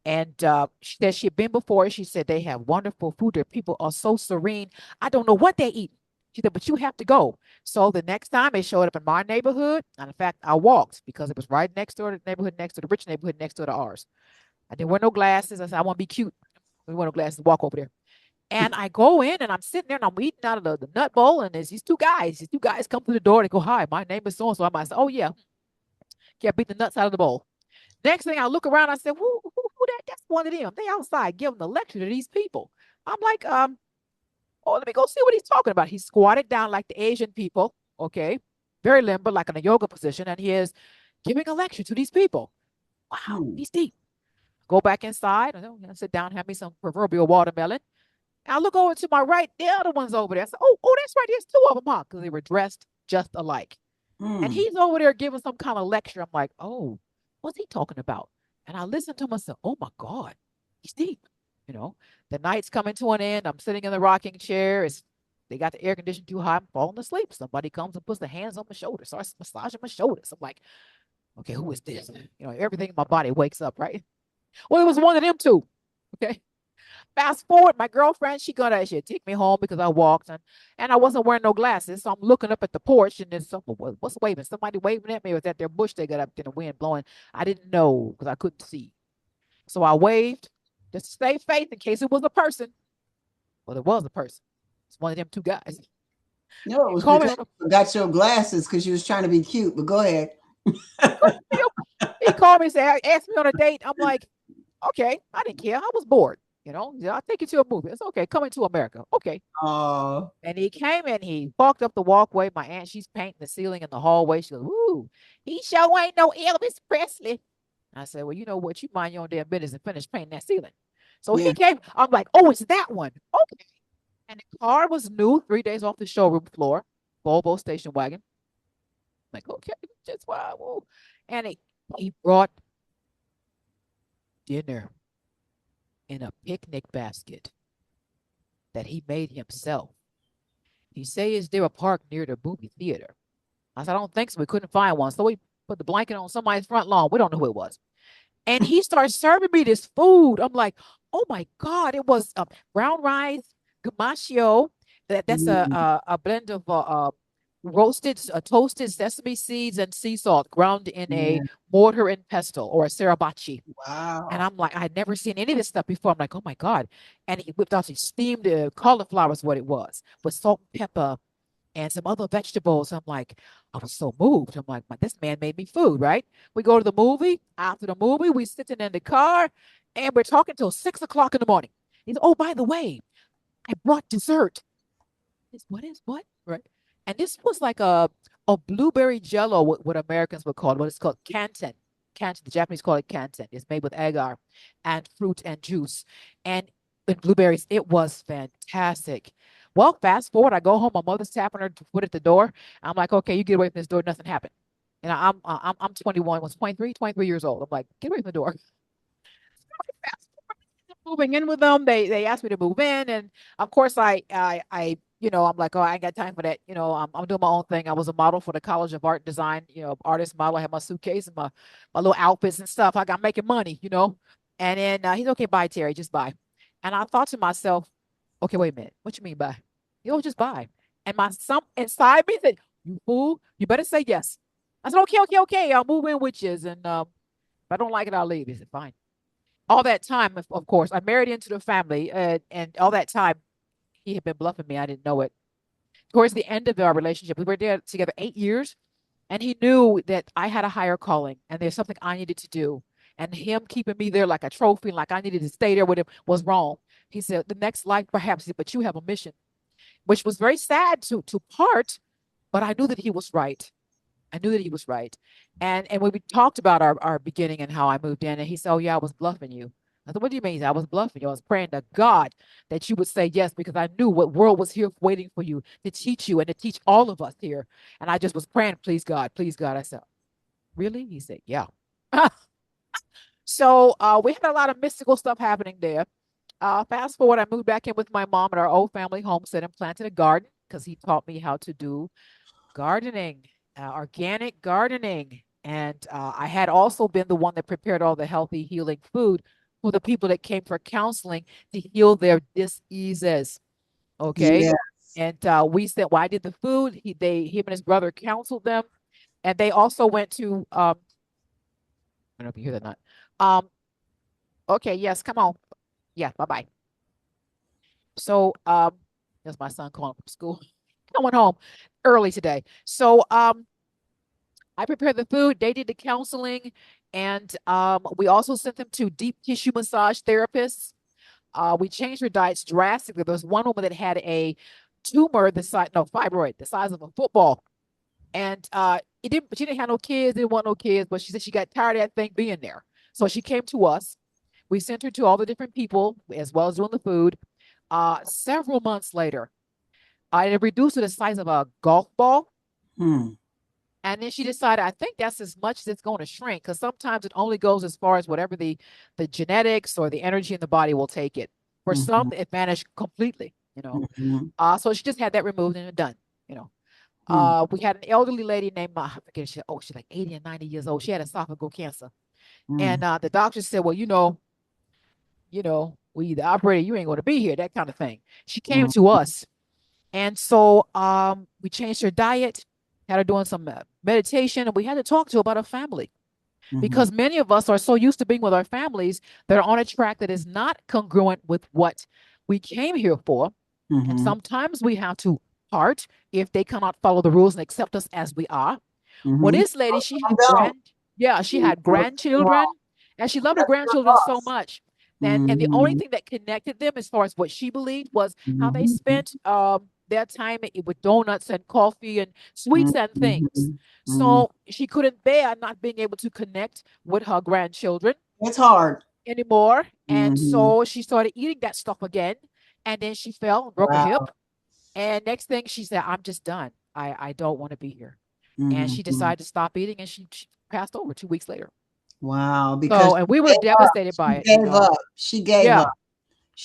And she said she had been before. She said they have wonderful food. Their people are so serene. I don't know what they eat. She said, but you have to go. So the next time they showed up in my neighborhood, and in fact, I walked because it was right next door to the neighborhood next to the rich neighborhood next door to ours. I didn't wear no glasses. I said, I want to be cute. We wear no glasses. Walk over there. And I go in and I'm sitting there and I'm eating out of the nut bowl. And there's these two guys. These two guys come through the door. They go, hi, my name is so-and-so. I might say, oh, yeah. Can't beat the nuts out of the bowl. Next thing I look around, I said, who that? That's one of them. They outside giving the lecture to these people. I'm like, oh, let me go see what he's talking about. He's squatted down like the Asian people. Okay. Very limber, like in a yoga position. And he is giving a lecture to these people. Wow. He's deep. Go back inside. I sit down, have me some proverbial watermelon. I look over to my right, the other one's over there. I said, oh, that's right. There's two of them, huh? Because they were dressed just alike. And he's over there giving some kind of lecture. I'm like, oh, What's he talking about? And I listened to him. I said, oh my God, he's deep. You know, the night's coming to an end. I'm sitting in the rocking chair. They got the air conditioning too high. I'm falling asleep. Somebody comes and puts their hands on my shoulder, starts massaging my shoulders. I'm like, okay, who is this? You know, everything in my body wakes up, right? Well, it was one of them two. Okay. Fast forward, my girlfriend, she'd take me home because I walked and I wasn't wearing no glasses. So I'm looking up at the porch and there's someone, what's waving? Somebody waving at me, or was that their bush they got up in the wind blowing? I didn't know because I couldn't see. So I waved just to stay faith in case it was a person. Well, it was a person. It's one of them two guys. No, it He was called me because on the you forgot your glasses because you was trying to be cute. But go ahead. he called me and said, asked me on a date. I'm like, okay, I didn't care. I was bored. You know, yeah, I'll take you to a movie. It's okay. Coming to America. Okay. Oh, And he came and he walked up the walkway. My aunt, she's painting the ceiling in the hallway. She goes, "Ooh, he sure ain't no Elvis Presley." I said, "Well, you know what? You mind your own damn business and finish painting that ceiling." So he yeah. came. I'm like, "Oh, it's that one." Okay. And the car was new, 3 days off the showroom floor, Volvo station wagon. I'm like, okay, just wow. And he brought dinner in a picnic basket that he made himself. He say, "Is there a park near the movie theater?" I said, "I don't think so. We couldn't find one." So we put the blanket on somebody's front lawn. We don't know who it was. And he starts serving me this food. I'm like, oh my God. It was brown rice, gamashio. That's Mm, a blend of toasted sesame seeds and sea salt ground in a yeah. mortar and pestle or a sriracha. And Wow. I'm like, I'd never seen any of this stuff before. I'm like, oh my God. And he whipped out these steamed cauliflower is what it was, with salt and pepper and some other vegetables. I'm like, I was so moved. I'm like, this man made me food, right? We go to the movie. After the movie, we sitting in the car and we're talking till 6 o'clock in the morning. He's, oh, by the way, I brought dessert. What is what? Right. And this was like a blueberry jello, what Americans would call it, what it's called canton. Canton, the Japanese call it canton. It's made with agar and fruit and juice and with blueberries. It was fantastic. Well, fast forward, I go home. My mother's tapping her foot at the door. I'm like, okay, you get away from this door. Nothing happened. And I'm 21, was 23 years old. I'm like, get away from the door. Moving in with them. They asked me to move in, and of course I'm like, oh, I ain't got time for that. I'm doing my own thing. I was a model for the College of Art and Design, artist model. I had my suitcase and my little outfits and stuff. I got making money. And then he's okay, bye, Terry, just bye. And I thought to myself, okay, wait a minute, what you mean by, just bye? And my some inside me said, you fool, you better say yes. I said, okay, okay, okay, I'll move in with you, and if I don't like it, I'll leave. He said, fine. All that time, of course, I married into the family, and all that time he had been bluffing me. I didn't know it. Towards the end of our relationship, we were there together 8 years, and he knew that I had a higher calling, and there's something I needed to do. And him keeping me there like a trophy, like I needed to stay there with him, was wrong. He said, "The next life, perhaps, but you have a mission," which was very sad to part, but I knew that he was right. I knew that he was right. And when we talked about our beginning and how I moved in, and he said, "Oh yeah, I was bluffing you." I said, "What do you mean?" He said, "I was bluffing you. I was praying to God that you would say yes, because I knew what world was here waiting for you to teach you and to teach all of us here." And I just was praying, please God, please God. I said, "Really?" He said, "Yeah." So we had a lot of mystical stuff happening there. Fast forward, I moved back in with my mom at our old family homestead and planted a garden because he taught me how to do gardening, organic gardening. And I had also been the one that prepared all the healthy, healing food for the people that came for counseling to heal their diseases. Okay. Yeah. And we said, well, I did the food. Him and his brother counseled them. And they also went to, I don't know if you hear that or not. Okay. Yes. Come on. Yeah. Bye bye. So, that's my son calling from school. I went home early today. So, I prepared the food. They did the counseling, and we also sent them to deep tissue massage therapists. We changed their diets drastically. There was one woman that had a tumor the size, no, fibroid, the size of a football, and it didn't. She didn't have no kids. Didn't want no kids, but she said she got tired of that thing being there. So she came to us. We sent her to all the different people as well as doing the food. Several months later, I reduced to the size of a golf ball. Hmm. And then she decided, I think that's as much as it's going to shrink, because sometimes it only goes as far as whatever the genetics or the energy in the body will take it. For some, it vanished completely, you know. So she just had that removed and done, you know. We had an elderly lady named, I forget, she's like 80 and 90 years old. She had esophageal cancer. And the doctor said, well, we either operated, you ain't going to be here, that kind of thing. She came to us. And so we changed her diet, had her doing some meditation, and we had to talk to her about her family. Because many of us are so used to being with our families that are on a track that is not congruent with what we came here for. And sometimes we have to part if they cannot follow the rules and accept us as we are. Well, this lady, she had grandchildren, and she loved her grandchildren so much. And the only thing that connected them as far as what she believed was how they spent their time with donuts and coffee and sweets and things. So she couldn't bear not being able to connect with her grandchildren. It's hard Anymore. And so she started eating that stuff again. And then she fell and broke her hip. And next thing she said, I'm just done. I don't want to be here. And she decided to stop eating, and she passed over 2 weeks later. Wow. Because and we were devastated by it. She gave up. She gave up.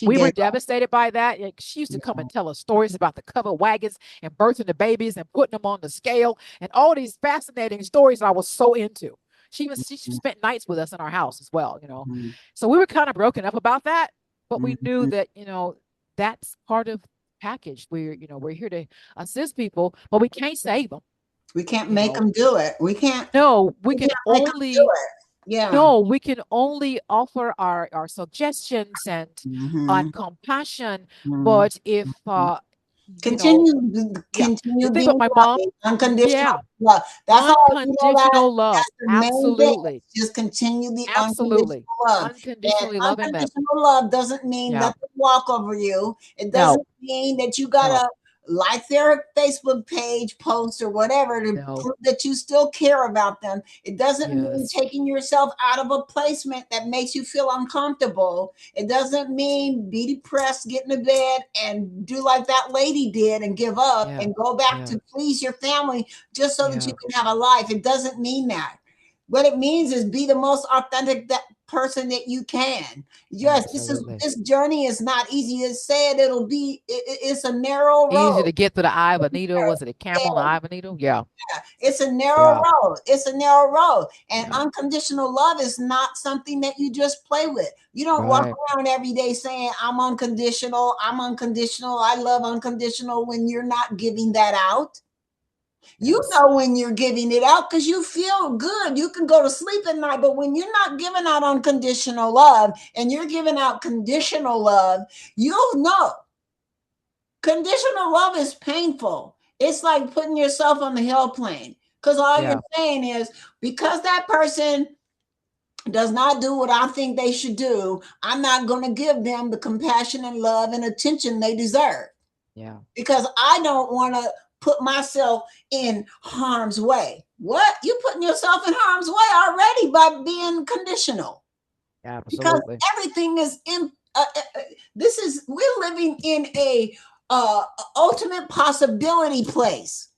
We were devastated by that. She used to come and tell us stories about the covered wagons and birthing the babies and putting them on the scale and all these fascinating stories I was so into. She spent nights with us in our house as well, So we were kind of broken up about that, but we knew that, that's part of the package. We're here to assist people, but we can't save them. We can't make them do it. We can't. No, we can only do it. Yeah. No, we can only offer our suggestions and compassion. But if continue being with my mom, unconditional love. That's unconditional love. Absolutely. Just continue the absolutely unconditional love. Unconditionally loving them. Unconditional love doesn't mean let them walk over you. It doesn't mean that you gotta like their Facebook page post or whatever to prove that you still care about them. It doesn't mean taking yourself out of a placement that makes you feel uncomfortable. It doesn't mean be depressed, get in the bed and do like that lady did and give up and go back to please your family just so that you can have a life. It doesn't mean that. What it means is be the most authentic person that you can. Yes, this journey is not easy. As said, it's a narrow road. Easy to get to the eye of a needle. Was it a camel, the eye of a needle? Yeah. It's a narrow road. It's a narrow road. And unconditional love is not something that you just play with. You don't walk around every day saying, I'm unconditional. I love unconditional when you're not giving that out. You know when you're giving it out because you feel good. You can go to sleep at night, but when you're not giving out unconditional love and you're giving out conditional love, you'll know. Conditional love is painful. It's like putting yourself on the hell plane because all you're saying is because that person does not do what I think they should do, I'm not going to give them the compassion and love and attention they deserve. Yeah. Because I don't want to put myself in harm's way. What? You're putting yourself in harm's way already by being conditional. Absolutely. Because everything is in we're living in a ultimate possibility place.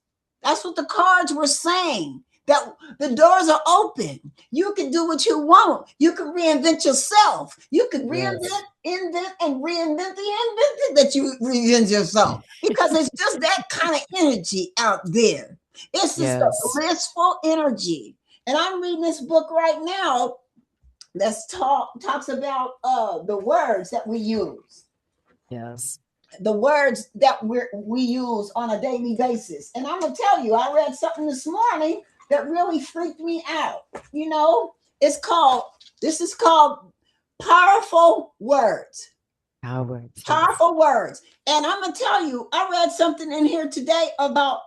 That's what the cards were saying. That the doors are open. You can do what you want. You can reinvent yourself. You can reinvent, invent, and reinvent the invented that you reinvent yourself. Because it's just that kind of energy out there. It's just a blissful energy. And I'm reading this book right now that talks about the words that we use. Yes. The words that we use on a daily basis. And I'm going to tell you, I read something this morning that really freaked me out. This is called powerful words. Powerful words. And I'm going to tell you, I read something in here today about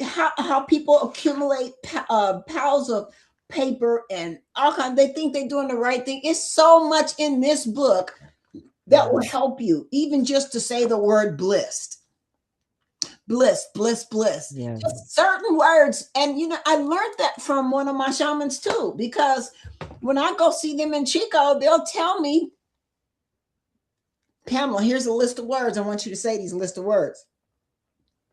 how people accumulate piles of paper and all kinds. They think they're doing the right thing. It's so much in this book that will help you, even just to say the word bliss. Bliss. Yes. Just certain words. And, I learned that from one of my shamans too, because when I go see them in Chico, they'll tell me, Pamela, here's a list of words. I want you to say these list of words.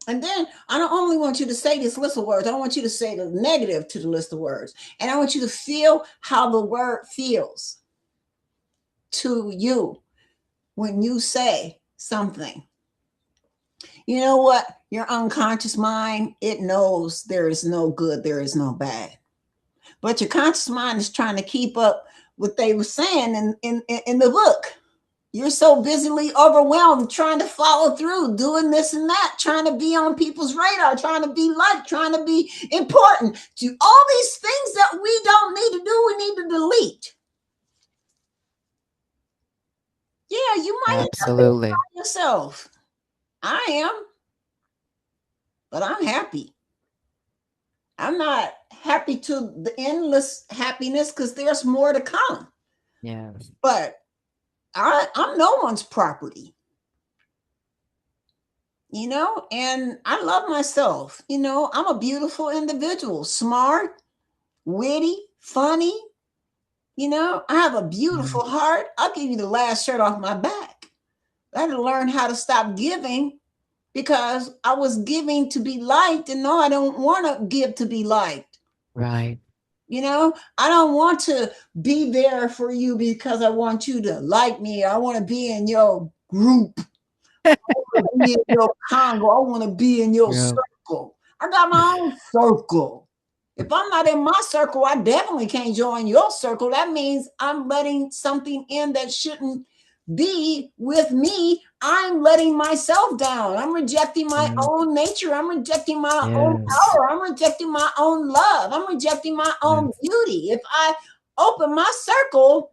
And then I don't only want you to say this list of words, I want you to say the negative to the list of words. And I want you to feel how the word feels to you when you say something. You know what? Your unconscious mind, it knows there is no good, there is no bad. But your conscious mind is trying to keep up what they were saying in the book. You're so busily overwhelmed trying to follow through, doing this and that, trying to be on people's radar, trying to be liked, trying to be important. To all these things that we don't need to do, we need to delete. Yeah, you might Absolutely. end up yourself. I am, but I'm happy. I'm not happy to the endless happiness because there's more to come. Yes. But I'm no one's property. You know, and I love myself. You know, I'm a beautiful individual, smart, witty, funny. You know, I have a beautiful heart. I'll give you the last shirt off my back. I had to learn how to stop giving because I was giving to be liked, and no, I don't want to give to be liked. Right. You know, I don't want to be there for you because I want you to like me. I want to be in your group. I want to be in your Congo. I want to be in your circle. I got my own circle. If I'm not in my circle, I definitely can't join your circle. That means I'm letting something in that shouldn't be with me. I'm letting myself down. I'm rejecting my own nature. I'm rejecting my own power. I'm rejecting my own love. I'm rejecting my own beauty. If I open my circle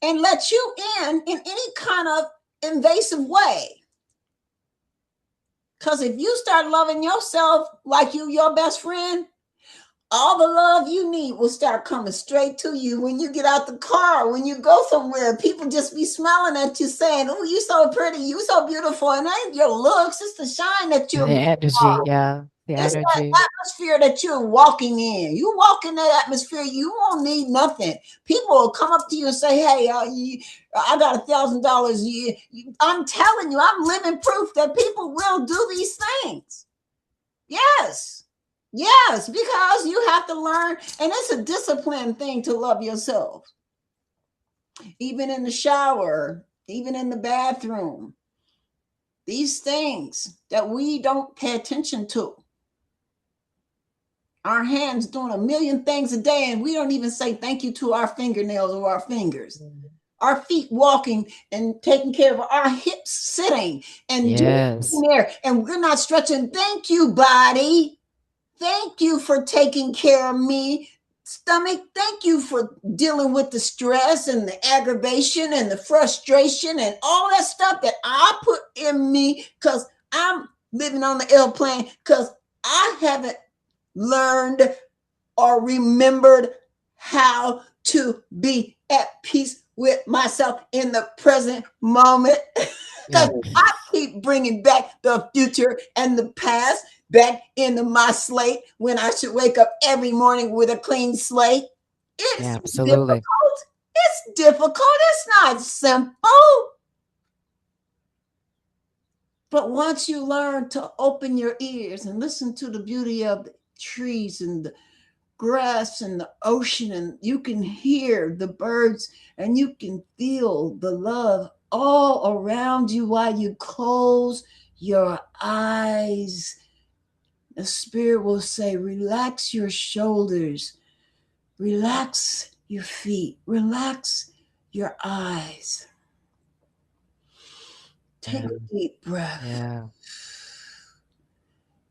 and let you in any kind of invasive way, because if you start loving yourself like you your best friend, all the love you need will start coming straight to you when you get out the car, when you go somewhere. People just be smiling at you saying, oh, you so pretty, you so beautiful. And ain't your looks, it's the shine that you're The energy, yeah. The it's that energy. atmosphere that you're walking in. You walk in that atmosphere, you won't need nothing. People will come up to you and say, hey, I got $1,000. I'm telling you, I'm living proof that people will do these things. Yes. Yes, because you have to learn, and it's a discipline thing to love yourself. Even in the shower, even in the bathroom, these things that we don't pay attention to. Our hands doing a million things a day, and we don't even say thank you to our fingernails or our fingers. Our feet walking and taking care of our hips sitting and doing there, and we're not stretching. Thank you, body. Thank you for taking care of me. Stomach, thank you for dealing with the stress and the aggravation and the frustration and all that stuff that I put in me because I'm living on the airplane because I haven't learned or remembered how to be at peace with myself in the present moment. Because I keep bringing back the future and the past back into my slate when I should wake up every morning with a clean slate. It's difficult. It's difficult. It's not simple. But once you learn to open your ears and listen to the beauty of the trees and the grass and the ocean, and you can hear the birds and you can feel the love all around you while you close your eyes, the spirit will say, relax your shoulders, relax your feet, relax your eyes. Take a deep breath. Yeah.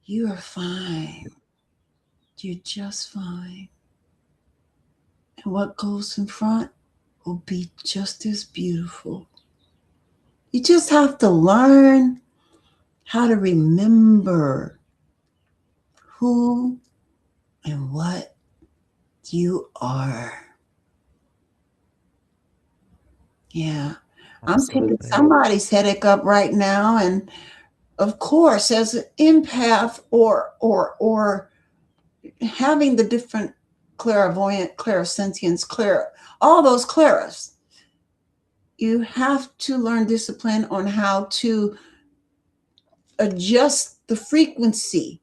You are fine. You're just fine. And what goes in front will be just as beautiful. You just have to learn how to remember who and what you are. Yeah. I'm picking somebody's headache up right now. And of course, as an empath or having the different clairvoyant, clairsentience, all those clairs, you have to learn discipline on how to adjust the frequency.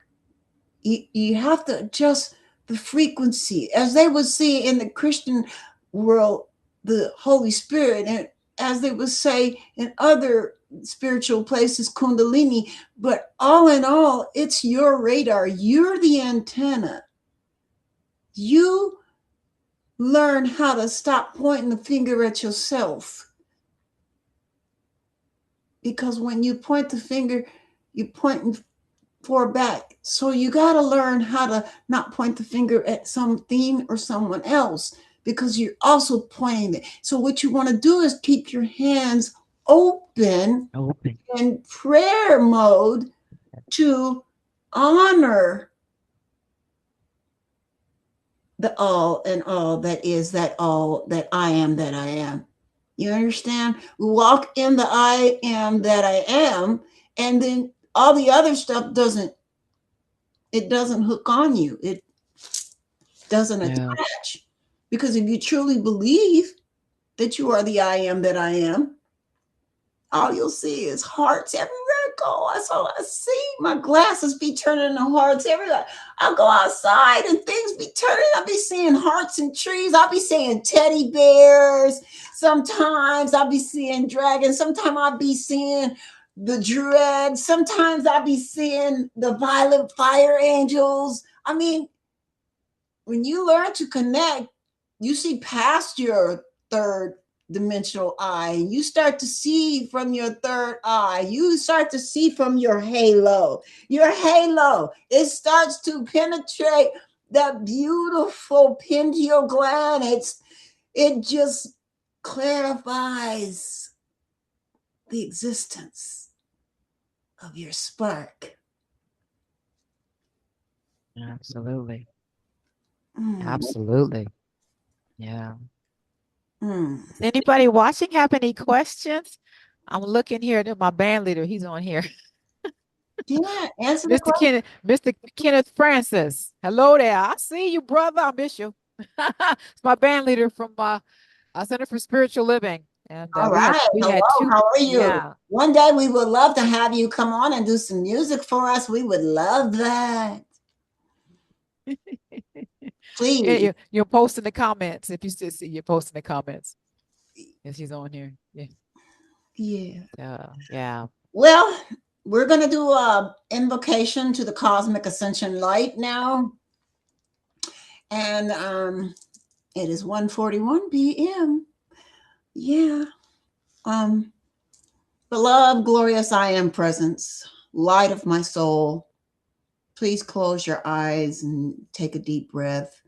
You have to adjust the frequency. As they would see in the Christian world, the Holy Spirit, and as they would say in other spiritual places, Kundalini. But all in all, it's your radar. You're the antenna. You learn how to stop pointing the finger at yourself. Because when you point the finger, you're pointing for back. So you got to learn how to not point the finger at something or someone else, because you're also pointing it. So what you want to do is keep your hands open in prayer mode to honor the all and all that is, that all that I am, that I am. You understand? Walk in the I am that I am, and then all the other stuff doesn't hook on you. It doesn't attach. Because if you truly believe that you are the I am that I am, all you'll see is hearts everywhere I go. That's all I see. My glasses be turning into hearts everywhere. I'll go outside and things be turning. I'll be seeing hearts and trees. I'll be seeing teddy bears. Sometimes I'll be seeing dragons. Sometimes I'll be seeing the dreads. Sometimes I'll be seeing the violet fire angels. I mean, when you learn to connect, you see past your third dimensional eye, and you start to see from your third eye. You start to see from your halo. Your halo, it starts to penetrate that beautiful pineal gland. It just clarifies the existence of your spark. Absolutely. Absolutely. Yeah. Does anybody watching have any questions? I'm looking here to my band leader. He's on here. Yeah, answer the Mr. question. Mr. Kenneth Francis. Hello there. I see you, brother. I miss you. It's my band leader from Center for Spiritual Living. And all right. we Hello, had two. how are you? Yeah. One day we would love to have you come on and do some music for us. We would love that. Please. You're posting the comments. If you still see, you're posting the comments. Yes, he's on here. Yeah. Yeah. Yeah. Well, we're going to do a invocation to the cosmic ascension light now. And it is 1:41 p.m. Yeah. Beloved, glorious I am presence, light of my soul. Please close your eyes and take a deep breath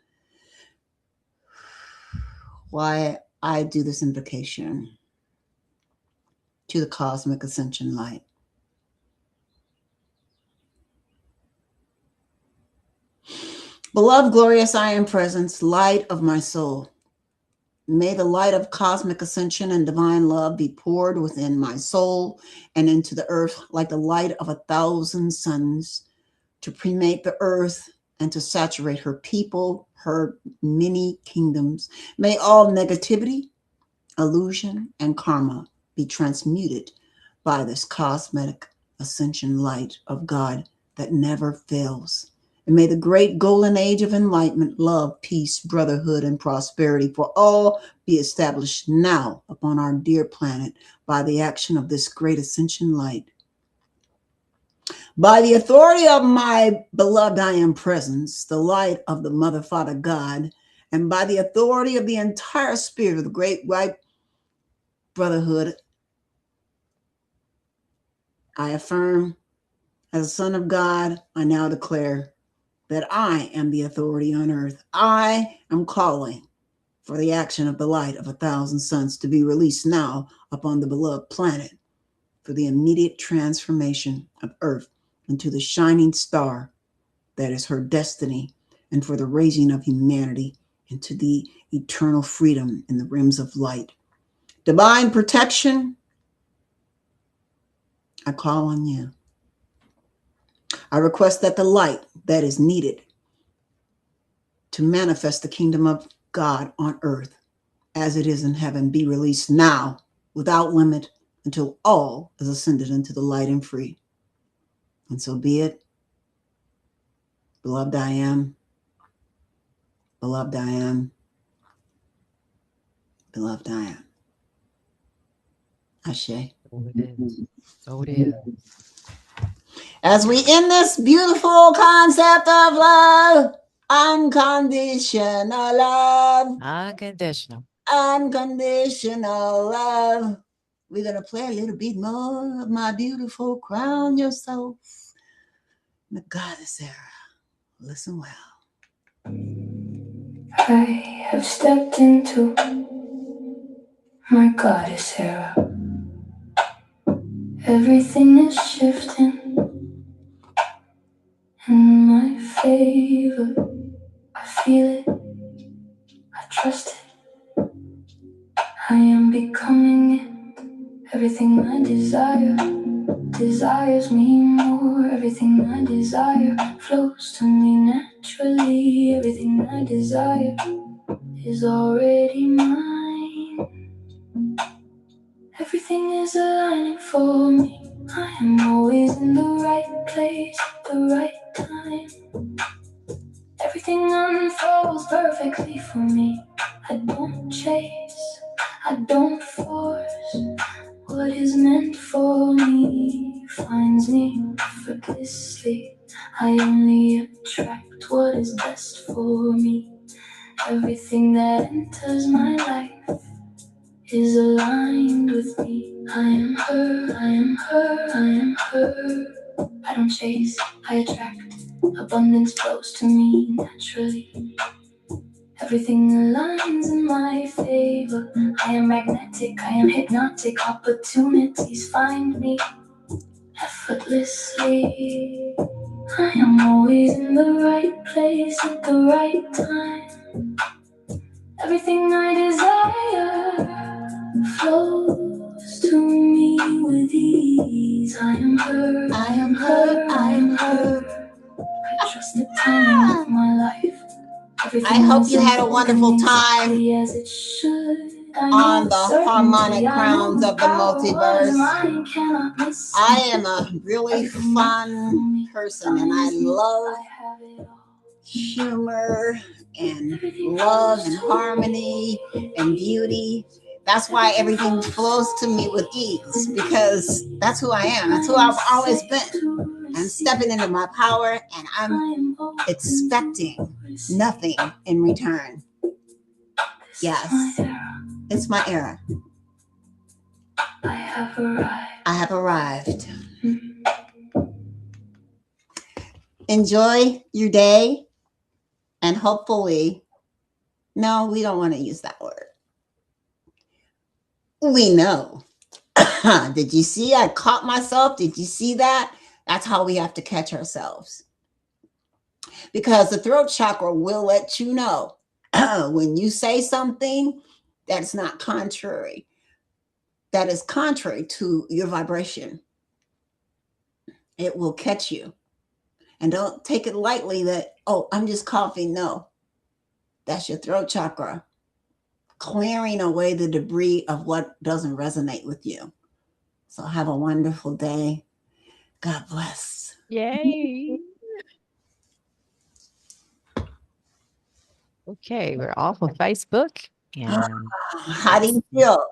while I do this invocation to the cosmic ascension light. Beloved, glorious I am presence, light of my soul. May the light of cosmic ascension and divine love be poured within my soul and into the earth like the light of 1,000 suns, to permeate the earth and to saturate her people, her many kingdoms. May all negativity, illusion, and karma be transmuted by this cosmic ascension light of God that never fails. And may the great golden age of enlightenment, love, peace, brotherhood, and prosperity for all be established now upon our dear planet by the action of this great ascension light. By the authority of my beloved I am presence, the light of the Mother, Father, God, and by the authority of the entire spirit of the great white brotherhood, I affirm, as a son of God, I now declare that I am the authority on earth. I am calling for the action of the light of 1,000 suns to be released now upon the beloved planet for the immediate transformation of earth into the shining star that is her destiny, and for the raising of humanity into the eternal freedom in the realms of light. Divine protection, I call on you. I request that the light that is needed to manifest the kingdom of God on earth as it is in heaven be released now without limit until all is ascended into the light and free. And so be it. Beloved I am. Beloved I am. Beloved I am. Ashe. Oh, it is. Oh, it is. As we end this beautiful concept of love, unconditional love. Unconditional. Unconditional love. We're going to play a little bit more of My Beautiful Crown Yourself. The goddess era. Listen well. I have stepped into my goddess era. Everything is shifting in my favor. I feel it, I trust it. I am becoming it. Everything I desire desires me more. Everything I desire flows to me naturally. Everything I desire is already mine. Everything is aligning for me. I am always in the right place at the right time. Everything unfolds perfectly for me. I don't chase, I don't force. What is meant for me finds me effortlessly. I only attract what is best for me. Everything that enters my life is aligned with me. I am her, I am her, I am her. I don't chase, I attract. Abundance flows to me naturally. Everything aligns in my favor. I am magnetic, I am hypnotic. Opportunities find me effortlessly. I am always in the right place at the right time. Everything I desire flows to me with ease. I am her, I am her, I am her. I trust the timing of my life. Everything I hope you had a wonderful time on the harmonic crowns of the multiverse. I am a really fun person and I love humor and love and harmony and beauty. That's why everything flows to me with ease, because that's who I am. That's who I've always been. I'm stepping into my power and I'm expecting nothing in return. Yes, it's my era. I have arrived. Enjoy your day and hopefully, no, we don't want to use that word. We know. Did you see? I caught myself. Did you see that? That's how we have to catch ourselves. Because the throat chakra will let you know when you say something that's not contrary, that is contrary to your vibration. It will catch you. And don't take it lightly that, oh, I'm just coughing. No, that's your throat chakra clearing away the debris of what doesn't resonate with you. So have a wonderful day. God bless. Yay. Okay, we're off of Facebook. And how do you feel?